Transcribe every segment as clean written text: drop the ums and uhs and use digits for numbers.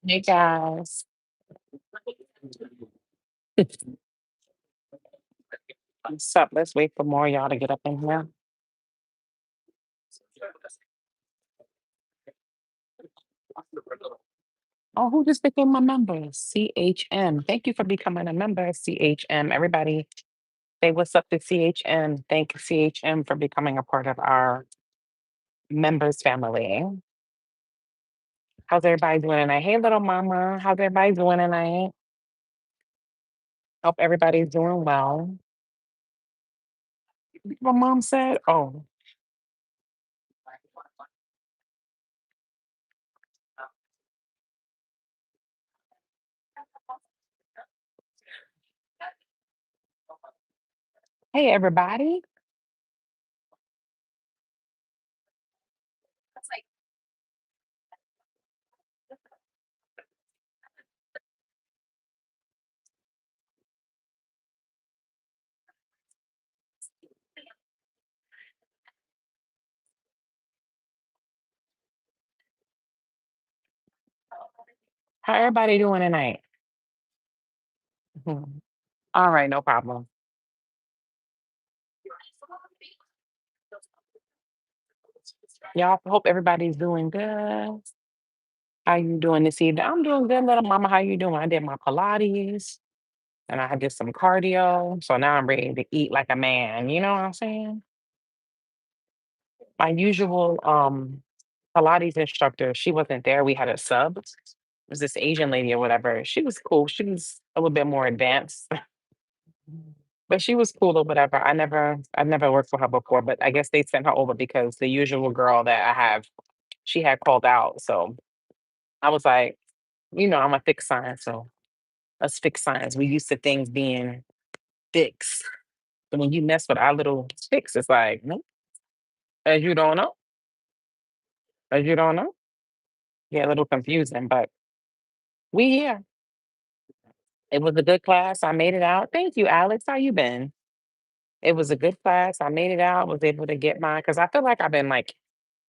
Hey guys, what's up? Let's wait for more y'all to get up in here. Oh, who just became a member? CHM. Thank you for becoming a member, CHM. Everybody, say what's up to CHM. Thank CHM for becoming a part of our members family. How's everybody doing tonight? Hey, little mama. How's everybody doing tonight? Hope everybody's doing well. My mom said, oh, hey, everybody. How everybody doing tonight? Mhm. All right, no problem. Y'all hope everybody's doing good. How you doing this evening? I'm doing good, little mama. How you doing? I did my Pilates and I did some cardio. So now I'm ready to eat like a man. You know what I'm saying? My usual Pilates instructor, she wasn't there. We had a sub. It was this Asian lady or whatever. She was cool. She was a little bit more advanced, but she was cool or whatever. I never worked for her before, but I guess they sent her over because the usual girl that I have, she had called out. So I was like, I'm a fixed sign. So us fixed signs, we used to things being fixed. But when you mess with our little fix, it's like, nope, as you don't know, as you don't know. Yeah, a little confusing, but we here. It was a good class. I made it out. Thank you, Alex. How you been? It was a good class. I made it out. Was able to get mine because I feel like I've been like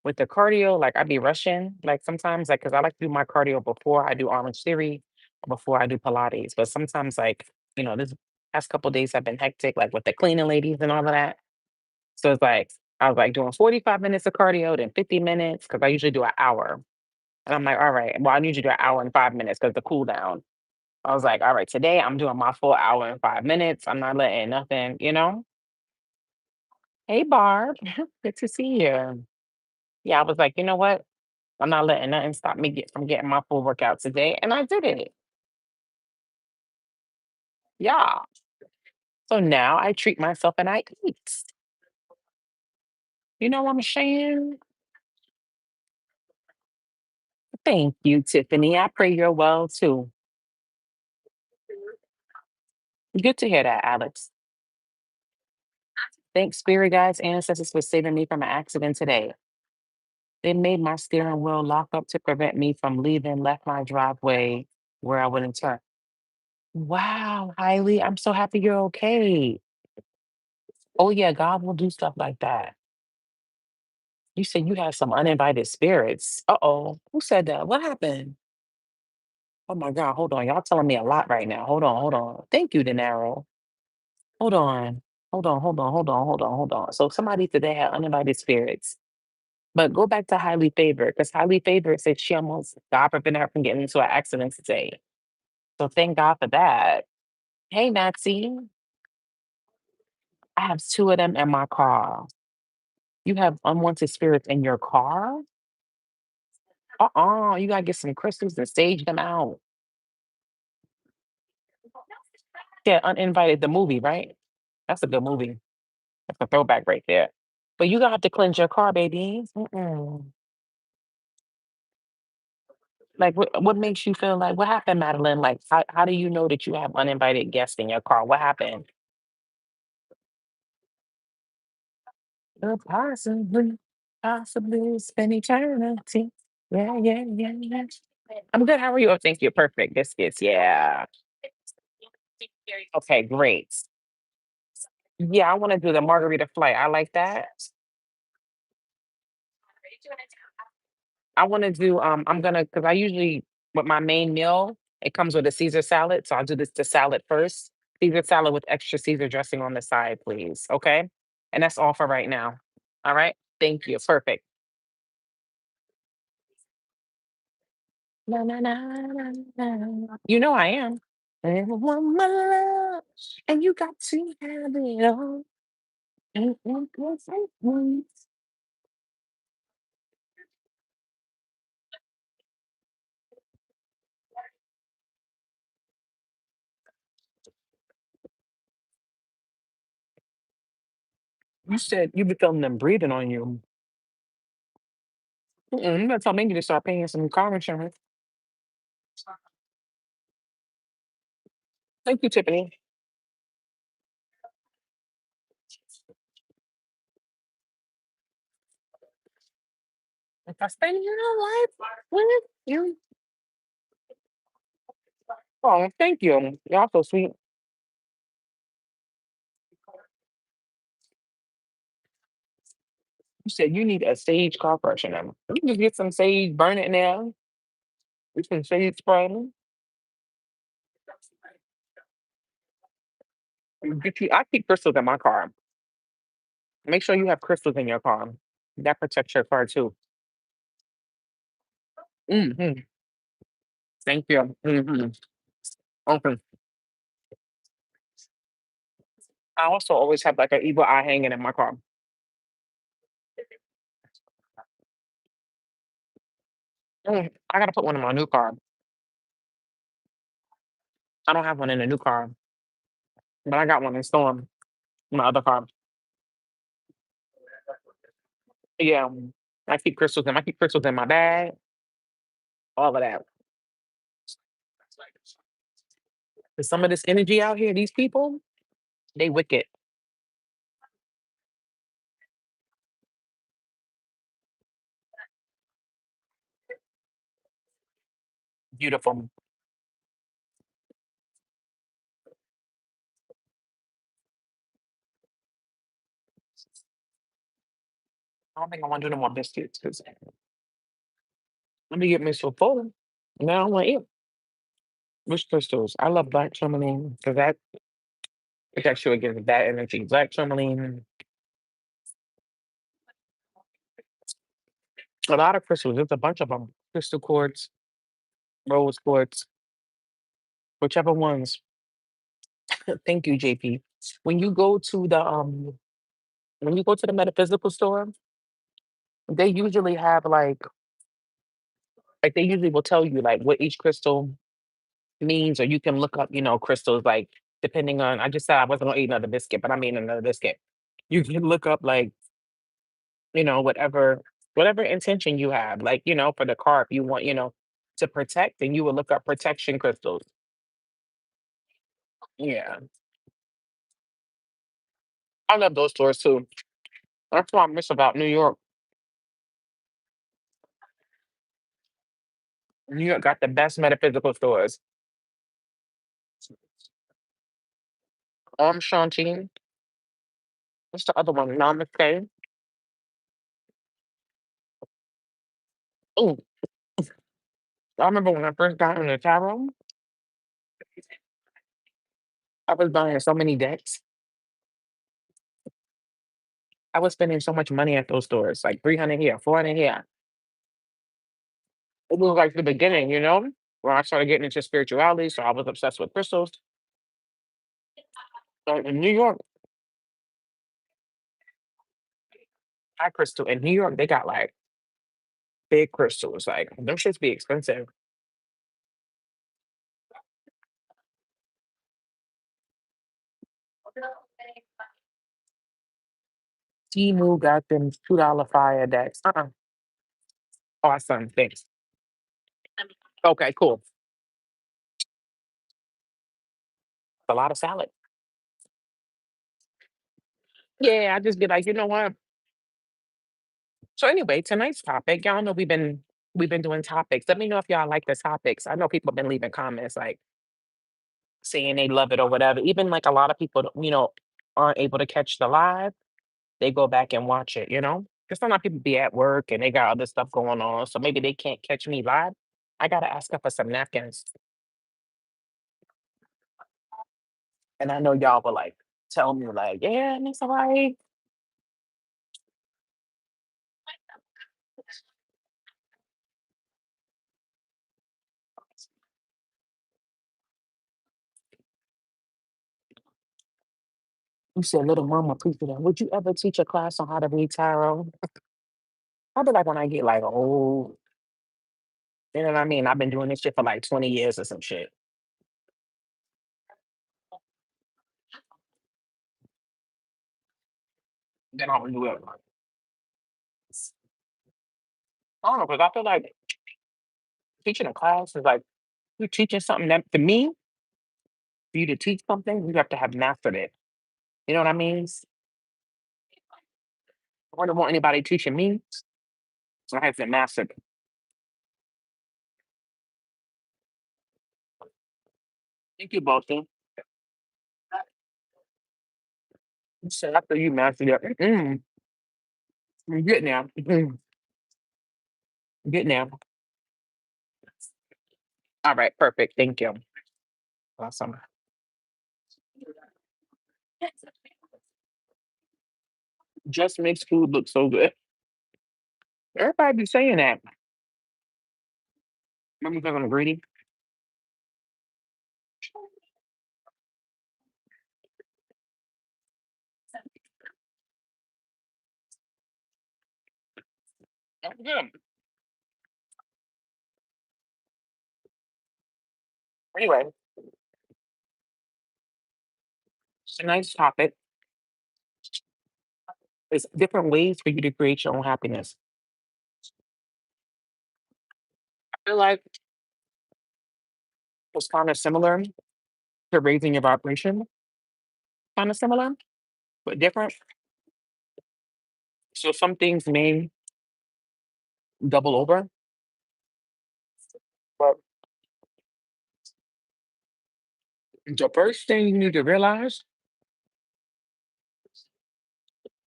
with the cardio, like I be rushing, like sometimes, like because I like to do my cardio before I do Orange Theory, before I do Pilates. But sometimes, like this past couple days have been hectic, like with the cleaning ladies and all of that. So it's like I was like doing 45 minutes of cardio, then 50 minutes because I usually do an hour. And I'm like, all right, well, I need you to do an hour and 5 minutes because the cool down. I was like, all right, today I'm doing my full hour and 5 minutes. I'm not letting nothing. Hey, Barb, good to see you. Yeah, I was like, you know what? I'm not letting nothing stop me from getting my full workout today. And I did it. Yeah. So now I treat myself and I eat. You know what I'm saying? Thank you, Tiffany. I pray you're well too. Good to hear that, Alex. Thanks, Spirit Guides, ancestors, for saving me from an accident today. They made my steering wheel lock up to prevent me from leaving, left my driveway where I wouldn't turn. Wow, Hailey, I'm so happy you're okay. Oh, yeah, God will do stuff like that. You said you had some uninvited spirits. Uh-oh. Who said that? What happened? Oh my God, hold on. Y'all telling me a lot right now. Hold on, hold on. Thank you, Denaro. Hold on. Hold on, hold on, hold on, hold on, hold on. So somebody today had uninvited spirits. But go back to highly favored, because highly favored said she almost God prevented her from getting into an accident today. So thank God for that. Hey, Natsy, I have two of them in my car. You have unwanted spirits in your car? You gotta get some crystals and stage them out. Yeah, uninvited the movie, right? That's a good movie. That's a throwback right there. But you gotta have to cleanse your car, baby. Mm-mm. Like, what makes you feel like what happened, Madeline? Like, how do you know that you have uninvited guests in your car? What happened? Possibly spend eternity. Yeah, yeah, yeah, yeah. I'm good. How are you? Oh, thank you. Perfect. Biscuits. Yeah. Okay, great. Yeah, I want to do the margarita flight. I like that. I want to do I'm gonna because I usually with my main meal, it comes with a Caesar salad. So I'll do the salad first. Caesar salad with extra Caesar dressing on the side, please. Okay. And that's all for right now. All right. Thank you. Perfect. Na, na, na, na, na. You know I am. Everyone my love, and you got to have it all. Mm. You said you be feeling them breathing on you. Mm-mm, you better tell me to start paying some car insurance. Thank you, Tiffany. If I spend your life with you. Oh, thank you. Y'all so sweet. You said you need a sage car freshener. You can just get some sage, burn it now. With some sage spray. I keep crystals in my car. Make sure you have crystals in your car. That protects your car too. Hmm. Thank you. Okay. I also always have like an evil eye hanging in my car. I gotta put one in my new car. I don't have one in the new car, but I got one in storm in my other car. Yeah, I keep crystals in my bag. All of that. 'Cause some of this energy out here, these people, they wicked. Beautiful. I don't think I want to do no more biscuits because let me get me so full. Now I want to eat. Which crystals? I love black tourmaline because that protects you against bad energy. Black tourmaline, a lot of crystals. There's a bunch of them. Crystal quartz, rose quartz, whichever ones. Thank you, JP. When you go to the when you go to the metaphysical store, they usually have like they usually will tell you like what each crystal means, or you can look up, crystals like depending on. I just said I wasn't gonna eat another biscuit, but I mean another biscuit. You can look up like whatever intention you have, like for the carp you want to protect, and you would look up protection crystals. Yeah, I love those stores too. That's what I miss about New York. New York got the best metaphysical stores. Shanteen. What's the other one? Namaste. Oh, I remember when I first got in the tarot, I was buying so many decks. I was spending so much money at those stores, like 300 here, 400 here. It was like the beginning, where I started getting into spirituality. So I was obsessed with crystals. So in New York, high crystal in New York, they got like big crystals. Like them shits be expensive. Timu got them $2 fire decks. Awesome. Thanks. Okay, cool. A lot of salad. Yeah, I just be like, you know what? So anyway, tonight's topic, y'all know we've been doing topics. Let me know if y'all like the topics. I know people have been leaving comments like saying they love it or whatever. Even like a lot of people, aren't able to catch the live. They go back and watch it. Because some people be at work and they got other stuff going on, so maybe they can't catch me live. I gotta ask her for some napkins. And I know y'all will like tell me like, yeah, it's all right. You said little mama preacher. Would you ever teach a class on how to read tarot? I'll be like when I get like old, you know what I mean? I've been doing this shit for like 20 years or some shit. Then I'll do it. I don't know, because I feel like teaching a class is like you're teaching something that to me, for you to teach something, you have to have mastered it. You know what I mean? I wouldn't want anybody teaching me, so I have to master it. Thank you, Boston. So after you mastered it, you're getting there. Getting there. All right, perfect. Thank you. Awesome. Just makes food look so good. Everybody be saying that. Remember talking to greedy? Yeah. Anyway, it's a nice topic. There's different ways for you to create your own happiness. I feel like it's kind of similar to raising your vibration. Kind of similar, but different. So some things may double over, but the first thing you need to realize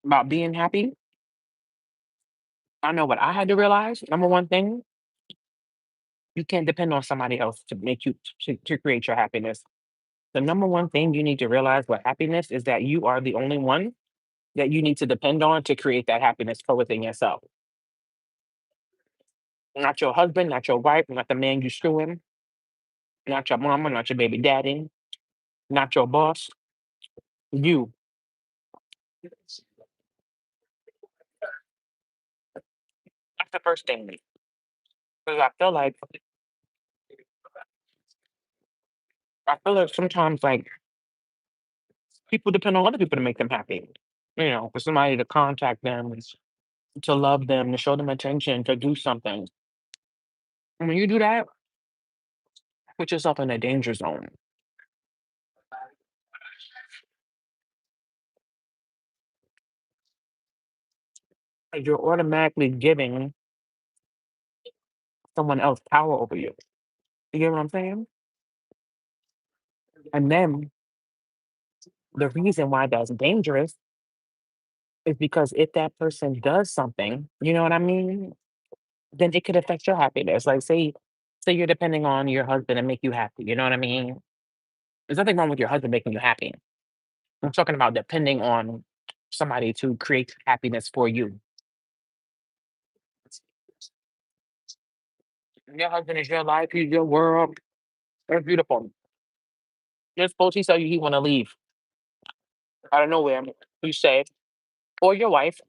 about being happy, I know what I had to realize. Number one thing, you can't depend on somebody else to make you to create your happiness. The number one thing you need to realize with happiness is that you are the only one that you need to depend on to create that happiness for within yourself. Not your husband, not your wife, not the man you screwing, not your mama, not your baby daddy, not your boss. You. That's the first thing. Because I feel like sometimes like people depend on other people to make them happy. You know, for somebody to contact them, to love them, to show them attention, to do something. And when you do that, put yourself in a danger zone. Like you're automatically giving someone else power over you. You get what I'm saying? And then the reason why that's dangerous is because if that person does something, you know what I mean? Then it could affect your happiness. Like say you're depending on your husband to make you happy. You know what I mean? There's nothing wrong with your husband making you happy. I'm talking about depending on somebody to create happiness for you. Your husband is your life, he's your world. That's beautiful. You're supposed to tell you he want to leave out of nowhere. You say, or your wife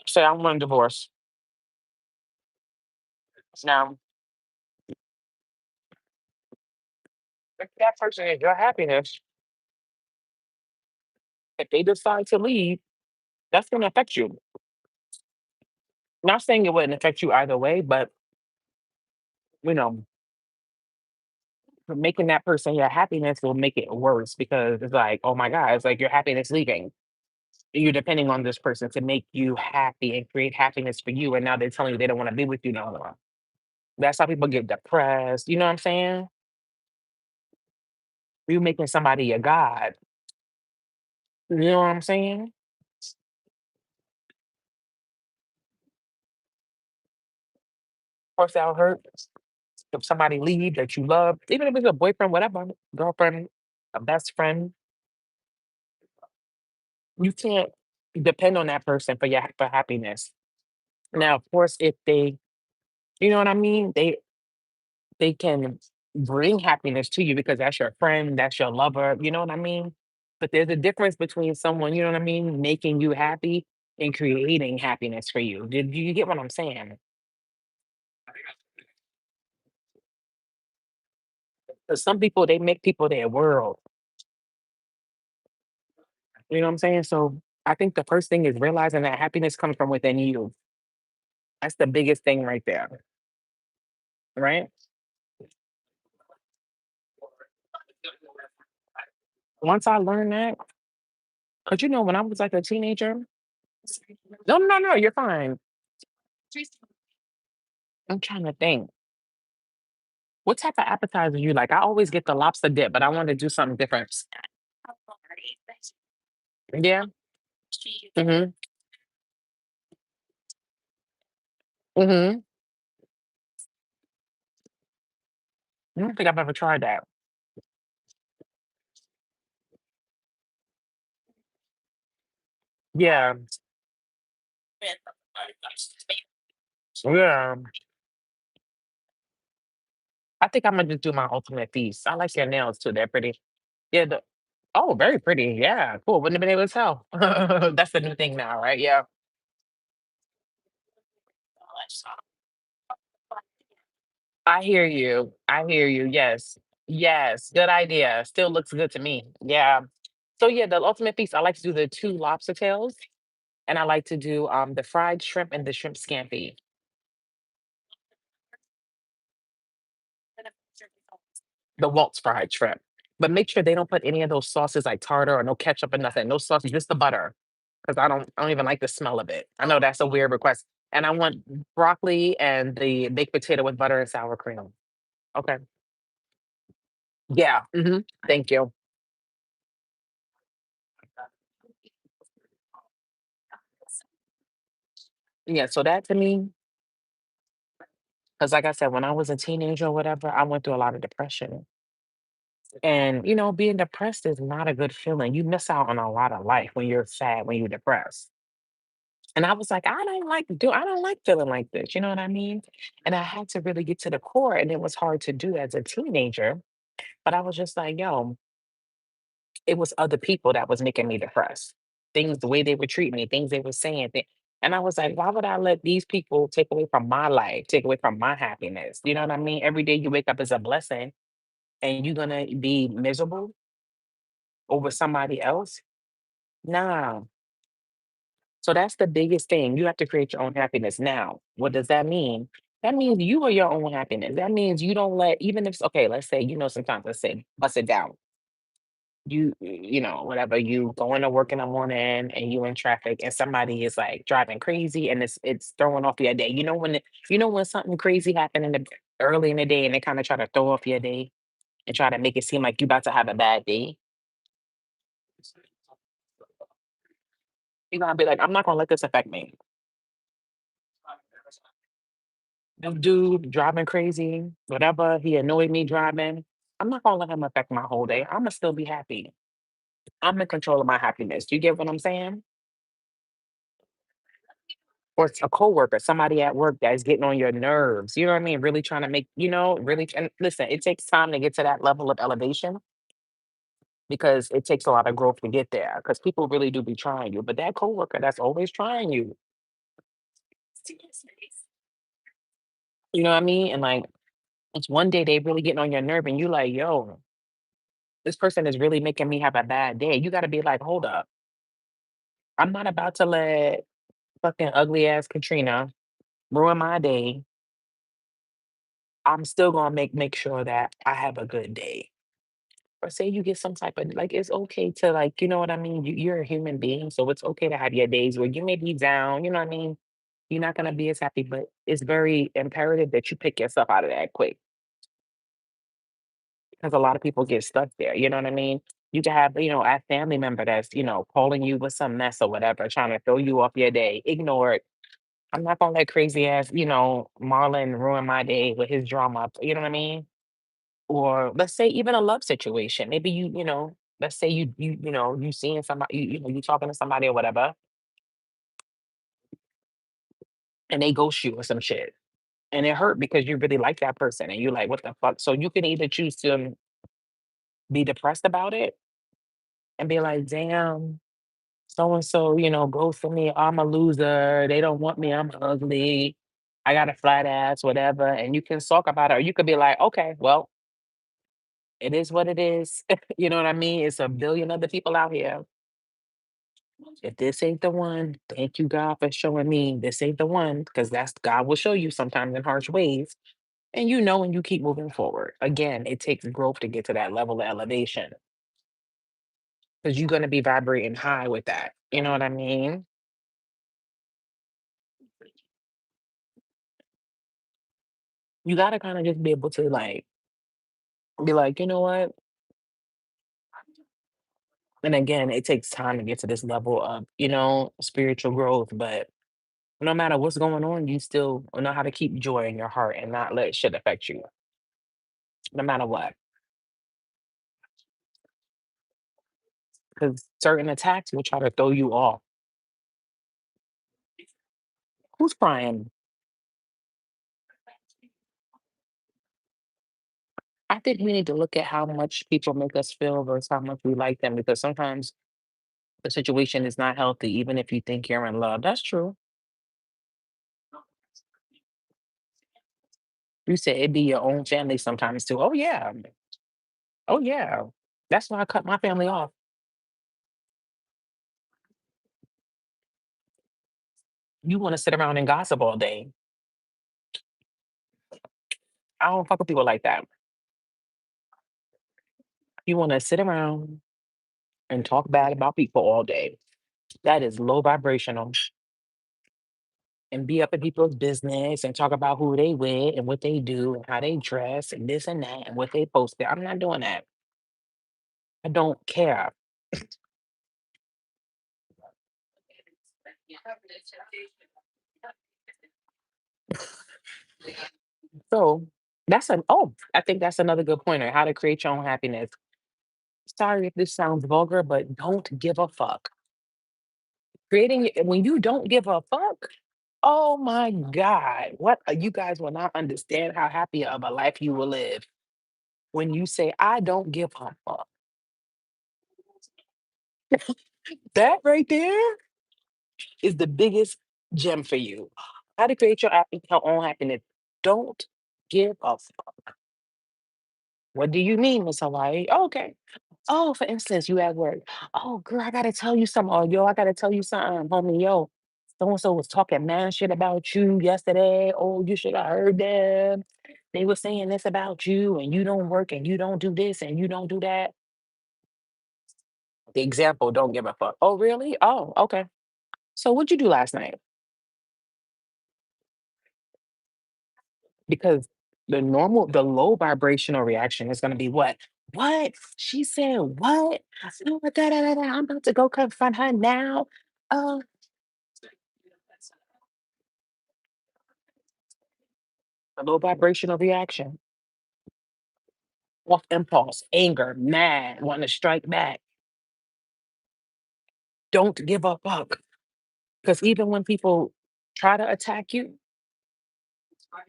say, I want a divorce. Now, if that person is your happiness, if they decide to leave, that's going to affect you. Not saying it wouldn't affect you either way, but you know, making that person your happiness will make it worse because it's like, oh my God, it's like your happiness leaving. You're depending on this person to make you happy and create happiness for you. And now they're telling you they don't want to be with you no more. That's how people get depressed. You know what I'm saying? You making somebody your God. You know what I'm saying? Of course, that'll hurt. If somebody leave that you love, even if it's a boyfriend, whatever, girlfriend, a best friend, you can't depend on that person for your for happiness. Now, of course, if they, you know what I mean, they can bring happiness to you because that's your friend, that's your lover, you know what I mean? But there's a difference between someone, you know what I mean, making you happy and creating happiness for you. Did you get what I'm saying? 'Cause some people, they make people their world. You know what I'm saying? So I think the first thing is realizing that happiness comes from within you. That's the biggest thing right there, right? Once I learned that, because you know, when I was like a teenager, no, no, no, you're fine. I'm trying to think. What type of appetizer you like? I always get the lobster dip, but I want to do something different. Yeah. Mm-hmm. Mm-hmm. I don't think I've ever tried that. Yeah. Yeah. I think I'm gonna just do my ultimate feast. I like your nails too. They're pretty. Yeah. Oh, very pretty. Yeah. Cool. Wouldn't have been able to tell. That's the new thing now, right? Yeah. I hear you. I hear you. Yes. Yes. Good idea. Still looks good to me. Yeah. So yeah, the ultimate feast, I like to do the two lobster tails and I like to do the fried shrimp and the shrimp scampi. The Waltz fried shrimp. But make sure they don't put any of those sauces like tartar or no ketchup or nothing. No sauce, just the butter. Because I don't even like the smell of it. I know that's a weird request. And I want broccoli and the baked potato with butter and sour cream. Okay. Yeah. Thank you. Yeah. So that to me, because like I said, when I was a teenager or whatever, I went through a lot of depression. And you know, being depressed is not a good feeling. You miss out on a lot of life when you're sad, when you're depressed. And I was like, I don't like feeling like this, you know what I mean? And I had to really get to the core, and it was hard to do as a teenager. But I was just like, yo, it was other people that was making me depressed. Things, the way they would treat me, things they were saying. And I was like, why would I let these people take away from my life, take away from my happiness? You know what I mean? Every day you wake up is a blessing, and you're gonna be miserable over somebody else. Nah. So that's the biggest thing. You have to create your own happiness. Now, what does that mean? That means you are your own happiness. That means you don't let, even if, okay, let's say, you know, sometimes let's say, bust it down. You know, whatever, you going to work in the morning and you in traffic and somebody is like driving crazy and it's throwing off your day. You know, you know, when something crazy happened in the early in the day and they kind of try to throw off your day and try to make it seem like you about to have a bad day, you're gonna be like, I'm not gonna let this affect me. This dude driving crazy, whatever, he annoyed me driving. I'm not gonna let him affect my whole day. I'ma still be happy. I'm in control of my happiness. You get what I'm saying? Or it's a coworker, somebody at work that is getting on your nerves. You know what I mean? Really trying to make, you know, really and listen, it takes time to get to that level of elevation because it takes a lot of growth to get there. Because people really do be trying you. But that coworker that's always trying you, you know what I mean? And like it's one day they really getting on your nerve and you like, yo, this person is really making me have a bad day. You gotta be like, hold up. I'm not about to let fucking ugly ass Katrina ruin my day. I'm still gonna make sure that I have a good day. Or say you get some type of like it's okay to like, you know what I mean? You're a human being, so it's okay to have your days where you may be down, you know what I mean? You're not gonna be as happy, but it's very imperative that you pick yourself out of that quick because a lot of people get stuck there. You know what I mean? You can have, you know, a family member that's, you know, calling you with some mess or whatever, trying to throw you off your day. Ignore it. I'm not gonna let crazy ass, Marlon ruin my day with his drama. You know what I mean? Or let's say even a love situation. Maybe let's say you seeing somebody, you talking to somebody or whatever, and they ghost you or some shit. And it hurt because you really like that person and you're like, what the fuck? So you can either choose to be depressed about it and be like, damn, so and so, ghosted me. I'm a loser. They don't want me. I'm ugly. I got a flat ass, whatever. And you can talk about it. Or you could be like, okay, well, it is what it is. You know what I mean? It's a billion other people out here. If this ain't the one, thank you, God, for showing me this ain't the one, because that's God will show you sometimes in harsh ways. And and you keep moving forward. Again, it takes growth to get to that level of elevation because you're going to be vibrating high with that. You know what I mean? You got to kind of just be able to like, be like, you know what? And again, it takes time to get to this level of, spiritual growth. But no matter what's going on, you still know how to keep joy in your heart and not let shit affect you, no matter what. Because certain attacks will try to throw you off. Who's crying? I think we need to look at how much people make us feel versus how much we like them because sometimes the situation is not healthy, even if you think you're in love. That's true. You said it be your own family sometimes too. Oh yeah. Oh yeah. That's why I cut my family off. You want to sit around and gossip all day. I don't fuck with people like that. You want to sit around and talk bad about people all day. That is low vibrational. And be up in people's business and talk about who they with and what they do and how they dress and this and that and what they posted. I'm not doing that. I don't care. So I think that's another good pointer. How to create your own happiness. Sorry if this sounds vulgar, but don't give a fuck. When you don't give a fuck, oh my God, you guys will not understand how happy of a life you will live when you say, I don't give a fuck. That right there is the biggest gem for you. How to create your own happiness. Don't give a fuck. What do you mean, Miss Hawaii? Oh, okay. Oh, for instance, you at work. Oh, girl, I gotta tell you something. Oh, yo, I gotta tell you something, homie. Yo, so and so was talking mad shit about you yesterday. Oh, you should have heard them. They were saying this about you, and you don't work, and you don't do this, and you don't do that. The example, don't give a fuck. Oh, really? Oh, okay. So what'd you do last night? Because the low vibrational reaction is gonna be what? What? She said what? Oh, da, da, da, da. I'm about to go confront her now. Oh, a low vibrational reaction. Off impulse, anger, mad, wanting to strike back. Don't give a fuck. Because even when people try to attack you,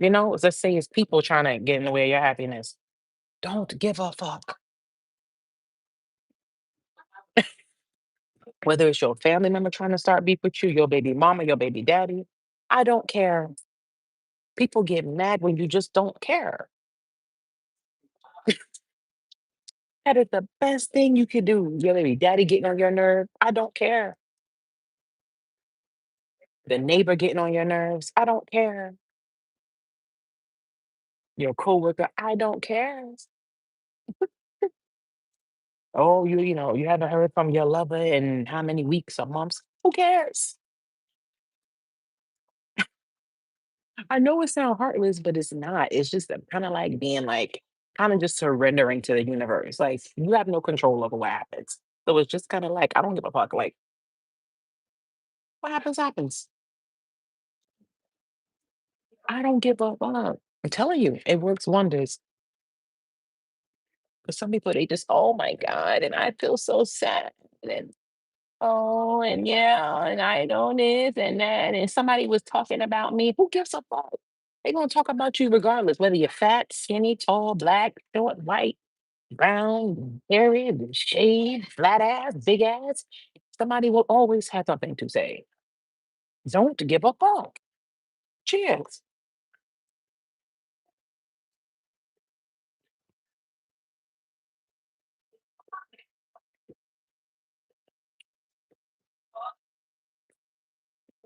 let's say it's people trying to get in the way of your happiness. Don't give a fuck. Whether it's your family member trying to start beef with you, your baby mama, your baby daddy, I don't care. People get mad when you just don't care. That is the best thing you could do. Your baby daddy getting on your nerve, I don't care. The neighbor getting on your nerves, I don't care. Your coworker, I don't care. Oh, you haven't heard from your lover in how many weeks or months? Who cares? I know it sounds heartless, but it's not. It's just kind of like being like, kind of just surrendering to the universe. Like you have no control over what happens. So it's just kind of like, I don't give a fuck. Like what happens, happens. I don't give a fuck. I'm telling you, it works wonders. But some people, they just, oh my God, and I feel so sad. And oh, and yeah, and I know this and that. And somebody was talking about me. Who gives a fuck? They're gonna talk about you regardless, whether you're fat, skinny, tall, black, short, white, brown, hairy, shaved, flat ass, big ass. Somebody will always have something to say. Don't give a fuck. Cheers.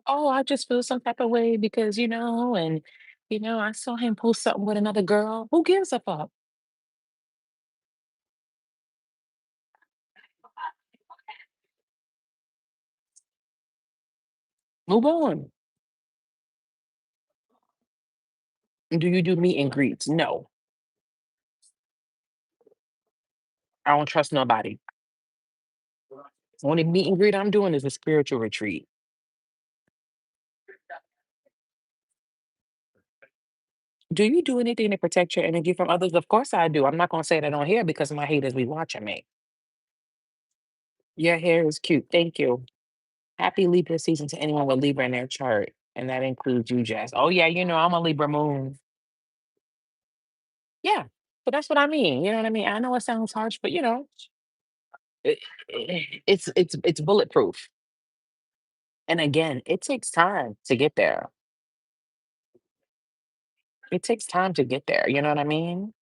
Oh, I just feel some type of way because, and I saw him post something with another girl. Who gives a fuck? Move on. Do you do meet and greets? No, I don't trust nobody. Only meet and greet I'm doing is a spiritual retreat. Do you do anything to protect your energy from others? Of course I do. I'm not gonna say that on here because my haters be watching me. Your hair is cute. Thank you. Happy Libra season to anyone with Libra in their chart. And that includes you, Jess. Oh yeah, I'm a Libra moon. Yeah. So that's what I mean. You know what I mean? I know it sounds harsh, but it, it's bulletproof. And again, it takes time to get there. It takes time to get there. You know what I mean?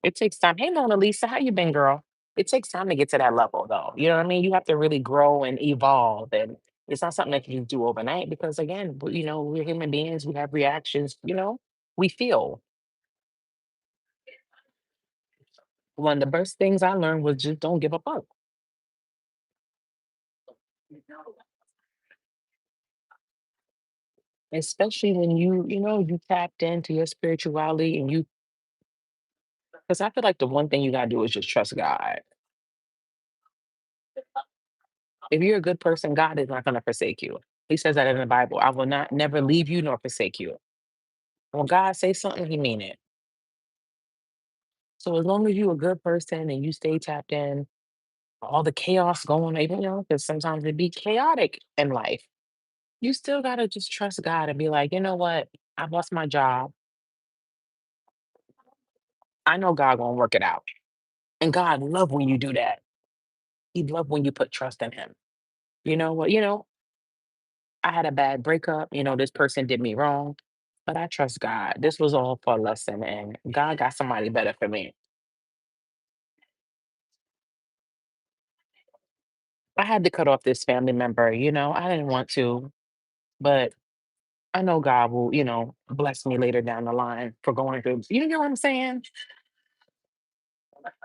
It takes time. Hey, Mona Lisa, how you been, girl? It takes time to get to that level, though. You know what I mean? You have to really grow and evolve, and it's not something that you do overnight because, again, we're human beings. We have reactions. We feel. One of the best things I learned was just don't give a fuck, especially when you tapped into your spirituality and because I feel like the one thing you gotta do is just trust God. If you're a good person, God is not going to forsake you. He says that in the Bible. I will not never leave you nor forsake you. When God says something, he mean it. So as long as you're a good person and you stay tapped in, all the chaos going on, even because sometimes it be chaotic in life. You still gotta just trust God and be like, you know what? I lost my job. I know God gonna work it out. And God love when you do that. He love when you put trust in him. You know what? I had a bad breakup. This person did me wrong, but I trust God. This was all for a lesson, and God got somebody better for me. I had to cut off this family member. I didn't want to, but I know God will, bless me later down the line for going through. You know what I'm saying?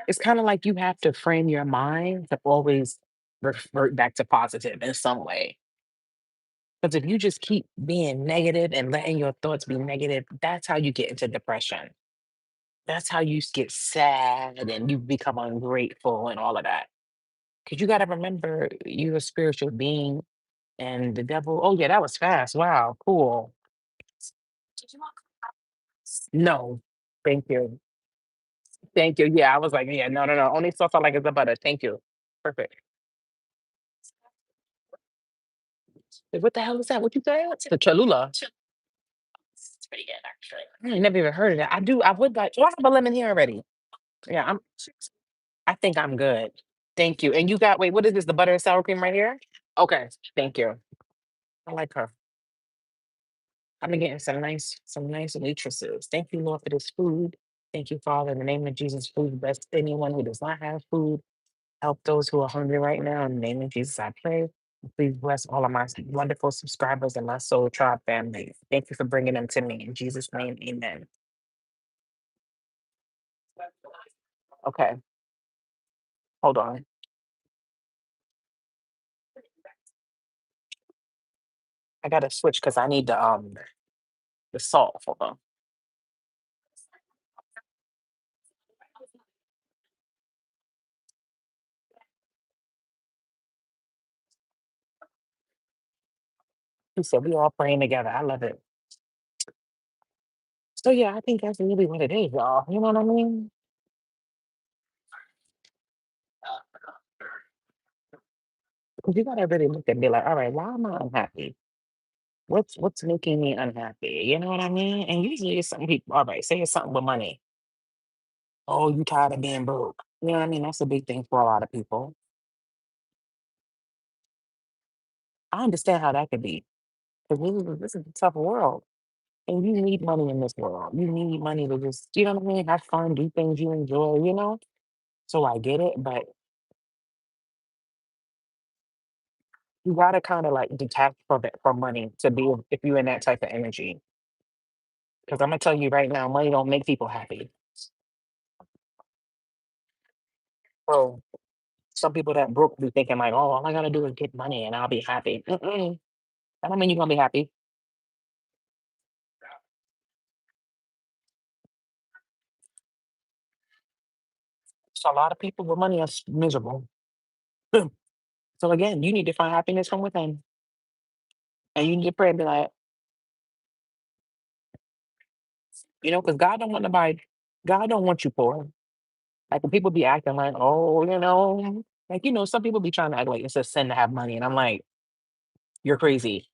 It's kind of like you have to frame your mind to always revert back to positive in some way. Because if you just keep being negative and letting your thoughts be negative, that's how you get into depression. That's how you get sad and you become ungrateful and all of that. Because you got to remember you're a spiritual being and the devil. Oh, yeah, that was fast. Wow, cool. No, thank you. Thank you. Yeah, I was like, yeah, no, no, no. Only sauce I like is the butter. Thank you. Perfect. Wait, what the hell is that? What you say? The Cholula. It's pretty good, actually. I ain't never even heard of that. I do. I would like. Oh, I have a lemon here already. Yeah, I think I'm good. Thank you. And you got. Wait, what is this? The butter and sour cream right here? Okay. Thank you. I like her. I've been getting some nice waitresses. Thank you, Lord, for this food. Thank you, Father, in the name of Jesus. Food bless anyone who does not have food. Help those who are hungry right now. In the name of Jesus, I pray. Please bless all of my wonderful subscribers and my Soul Tribe family. Thank you for bringing them to me. In Jesus' name, amen. Okay, hold on. I gotta switch because I need the salt. Hold on. He said we all praying together. I love it. So yeah, I think that's really what it is, y'all. You know what I mean? 'Cause you gotta really look and be like, all right, why am I unhappy? What's making me unhappy? You know what I mean? And usually it's some people, all right, say it's something with money. Oh, you tired of being broke. You know what I mean? That's a big thing for a lot of people. I understand how that could be. Because this is a tough world. And you need money in this world. You need money to just, you know what I mean? Have fun, do things you enjoy, you know? So I get it, but you gotta kind of like detach from money to be if you're in that type of energy. Because I'm gonna tell you right now, money don't make people happy. So some people that broke be thinking like, oh, all I gotta do is get money and I'll be happy. Mm-mm. That don't mean you're gonna be happy. So a lot of people with money are miserable. So again, you need to find happiness from within, and you need to pray and be like, because God don't want nobody. God don't want you poor. Like when people be acting like, oh, like some people be trying to act like it's a sin to have money, and I'm like, you're crazy.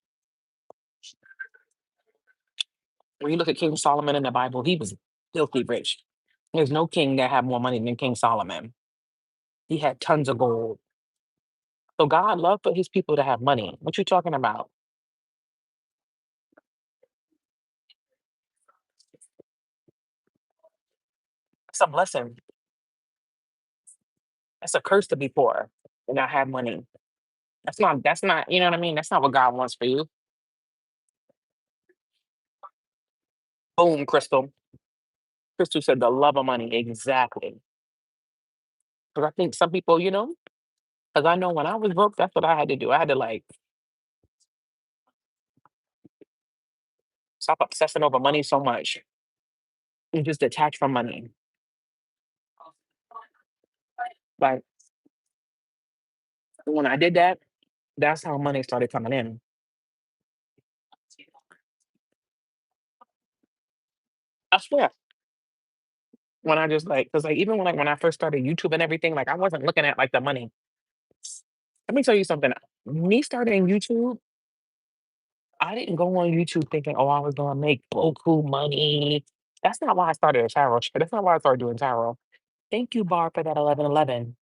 When you look at King Solomon in the Bible, he was filthy rich. There's no king that had more money than King Solomon. He had tons of gold. So God loved for his people to have money. What you talking about? It's a blessing. It's a curse to be poor and not have money. That's not, you know what I mean? That's not what God wants for you. Boom, Crystal. Crystal said the love of money. Exactly. Because I think some people, because I know when I was broke, that's what I had to do. I had to like stop obsessing over money so much and just detach from money. Like when I did that, that's how money started coming in. I swear. When I just like, because like even when I first started YouTube and everything, like I wasn't looking at like the money. Let me tell you something. Me starting YouTube, I didn't go on YouTube thinking, oh, I was gonna make boku money. That's not why I started a tarot. That's not why I started doing tarot. Thank you, Bar, for that 1111.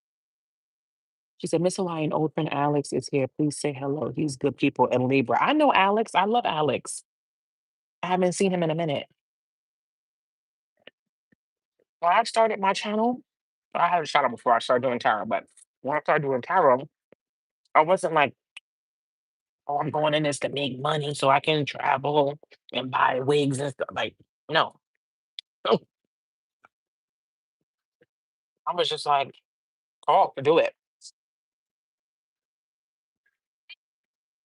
She said, Miss Hawaiian old friend Alex is here. Please say hello. He's good people and Libra. I know Alex. I love Alex. I haven't seen him in a minute. When I started my channel, I had a channel before I started doing tarot, but when I started doing tarot, I wasn't like, oh, I'm going in this to make money so I can travel and buy wigs and stuff. Like, no. I was just like, oh, to do it.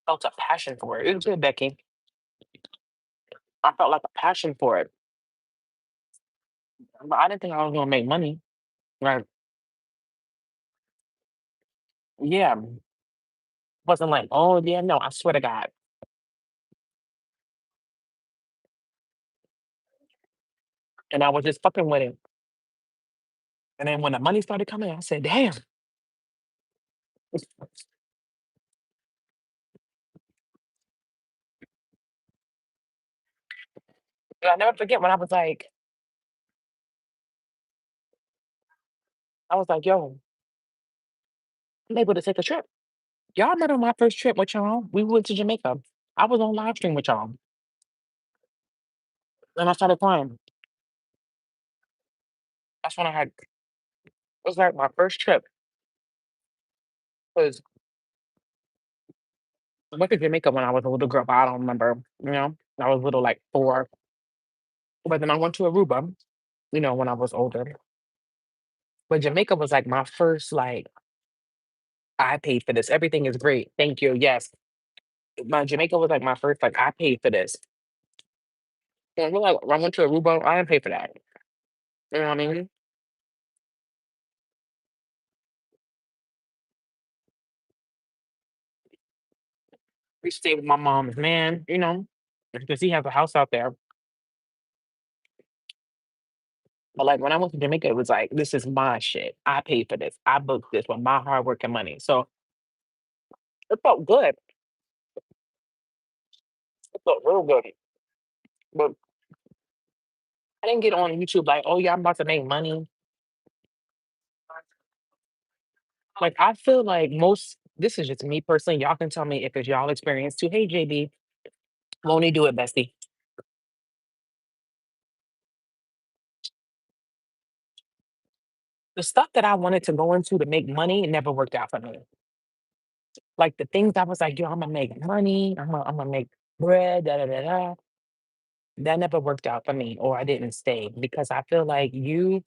Felt a passion for it. It was good, Becky. I felt like a passion for it. But I didn't think I was gonna make money. Right. Yeah. Wasn't like, oh yeah, no, I swear to God. And I was just fucking with it. And then when the money started coming, I said, damn. And I never forget when I was like, yo, I'm able to take a trip. Y'all remember my first trip with y'all? We went to Jamaica. I was on live stream with y'all. And I started crying. That's when it was like my first trip. Because I went to Jamaica when I was a little girl, but I don't remember, I was little, like 4. But then I went to Aruba, when I was older. But Jamaica was like my first, like, I paid for this. Everything is great. Thank you. Yes. My Jamaica was like my first, like, I paid for this. And we're like, when I went to Aruba, I didn't pay for that. You know what I mean? We stayed with my mom's man, because he has a house out there. But like when I went to Jamaica, it was like, this is my shit. I paid for this. I booked this with my hard work and money. So it felt good. It felt real good. But I didn't get on YouTube like, oh yeah, I'm about to make money. Like I feel like most this is just me personally. Y'all can tell me if it's y'all experience too. Hey JB, won't he do it, bestie? The stuff that I wanted to go into to make money never worked out for me. Like the things I was like, yo, I'm gonna make money, I'm gonna make bread, da da da da. That never worked out for me, or I didn't stay because I feel like you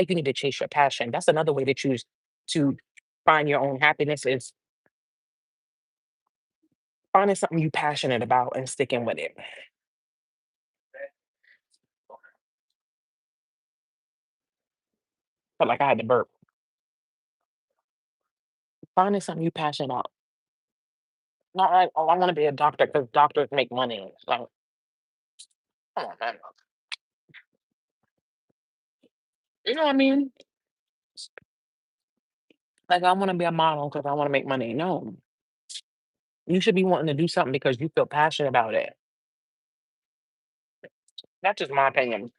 need to chase your passion. That's another way to choose to find your own happiness is finding something you passionate about and sticking with it. Felt like I had to burp. Finding something you passionate about. Not like, oh, I want to be a doctor because doctors make money. Like, come on, man. You know what I mean? Like, I want to be a model because I want to make money. No, you should be wanting to do something because you feel passionate about it. That's just my opinion.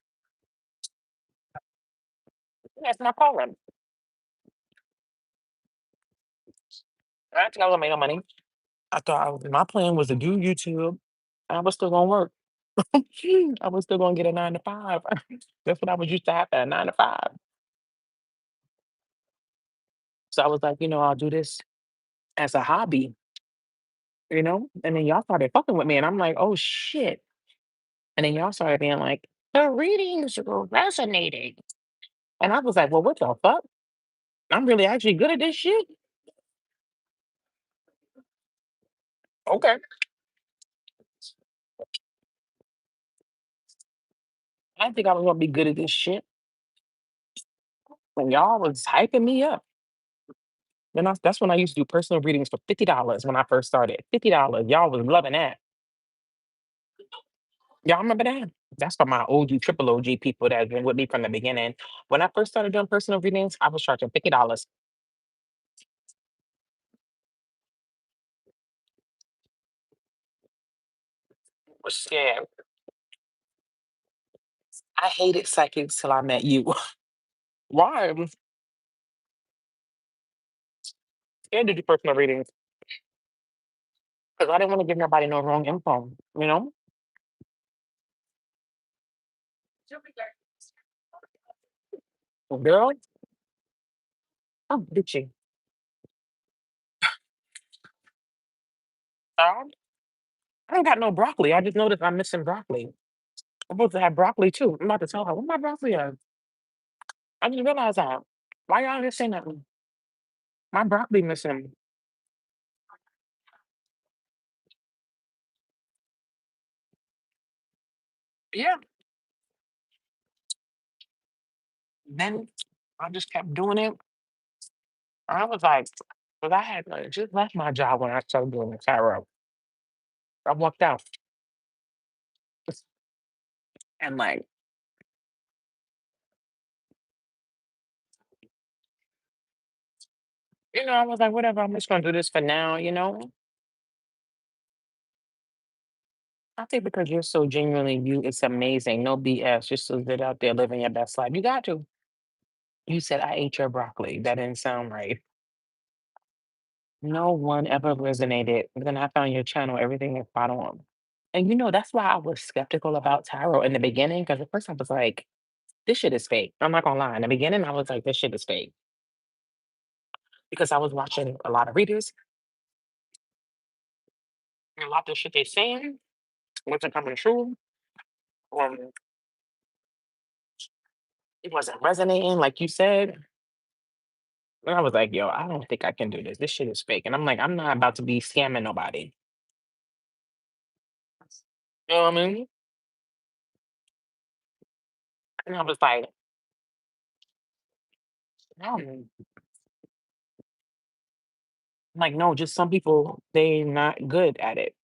That's my calling. I think I was making money. I thought my plan was to do YouTube. I was still gonna work. I was still gonna get a 9 to 5. That's what I was used to have, a 9 to 5. So I was like, I'll do this as a hobby. And then y'all started fucking with me, and I'm like, oh shit. And then y'all started being like, the readings were resonating. And I was like, well, what the fuck? I'm really actually good at this shit. Okay. I didn't think I was gonna be good at this shit. And y'all was hyping me up. That's when I used to do personal readings for $50 when I first started. $50. Y'all was loving that. Y'all remember that? That's for my OG, triple OG people that have been with me from the beginning. When I first started doing personal readings, I was charging $50. Was scared. I hated psychics till I met you. Why? I was scared to do personal readings because I didn't want to give nobody no wrong info, you know? Girl, I'm bitchy. Um, I don't got no broccoli. I just noticed I'm missing broccoli. I'm supposed to have broccoli too. I'm about to tell her, what my broccoli is? I just realized that. Why y'all just saying that? My broccoli missing. Yeah. Then I just kept doing it. I was like, because I had just left my job when I started doing the tarot. I walked out and I was like, whatever, I'm just gonna do this for now. I think because you're so genuinely you, it's amazing. No BS. You're so good out there living your best life. You got to. You said I ate your broccoli. That didn't sound right. No one ever resonated. But then I found your channel, everything is spot on. And that's why I was skeptical about tarot in the beginning, because at first I was like, this shit is fake. I'm not gonna lie. In the beginning, I was like, this shit is fake. Because I was watching a lot of readers and a lot of shit they saying wasn't coming true. Um, it wasn't resonating, like you said. And I was like, yo, I don't think I can do this. This shit is fake. And I'm like, I'm not about to be scamming nobody. You know what I mean? And I was I'm like, no, just some people, they not good at it.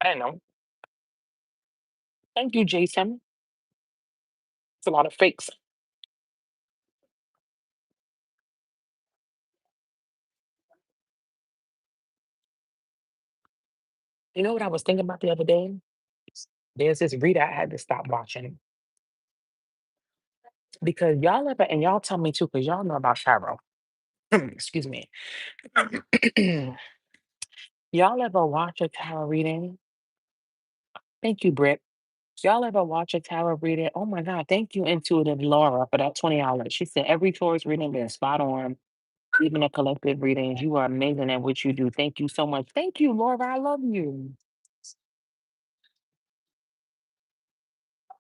I didn't know. Thank you, Jason. It's a lot of fakes. You know what I was thinking about the other day? There's this reader I had to stop watching because y'all ever, and y'all tell me too, because y'all know about tarot. Excuse me. Y'all ever watch a tarot reading? Thank you, Britt. Y'all ever watch a tarot reading? Oh my God, thank you, Intuitive Laura, for that $20. She said every choice reading been spot on, even the collective readings. You are amazing at what you do. Thank you so much. Thank you, Laura. I love you.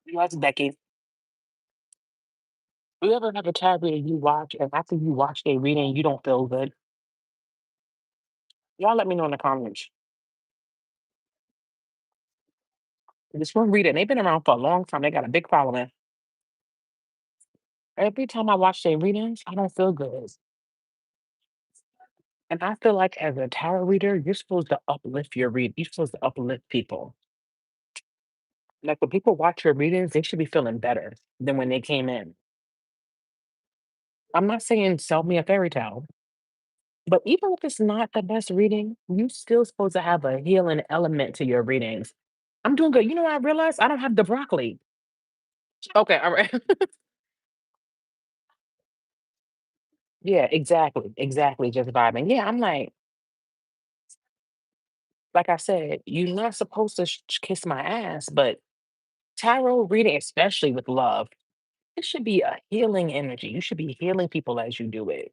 Yes, Becky. You ever have a tarot reading you watch, and after you watch a reading, you don't feel good? Y'all let me know in the comments. This one reader, they've been around for a long time. They got a big following. Every time I watch their readings, I don't feel good. And I feel like as a tarot reader, you're supposed to uplift your read. You're supposed to uplift people. Like when people watch your readings, they should be feeling better than when they came in. I'm not saying sell me a fairy tale, but even if it's not the best reading, you still supposed to have a healing element to your readings. I'm doing good. You know what I realized? I don't have the broccoli. Okay, all right. Yeah, exactly. Exactly. Just vibing. Yeah, I'm like I said, you're not supposed to kiss my ass, but tarot reading, especially with love, it should be a healing energy. You should be healing people as you do it.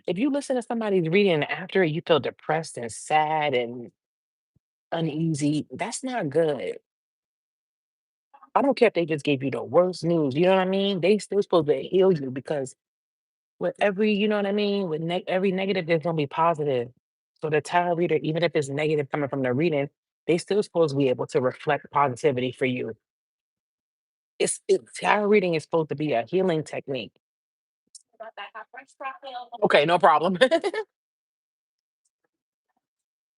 If you listen to somebody's reading and after it you feel depressed and sad and uneasy, that's not good. I don't care if they just gave you the worst news. You know what I mean? They still supposed to heal you because with every, you know what I mean? With every negative, there's gonna be positive. So the tarot reader, even if it's negative coming from the reading, they still supposed to be able to reflect positivity for you. Tarot reading is supposed to be a healing technique. Okay, no problem.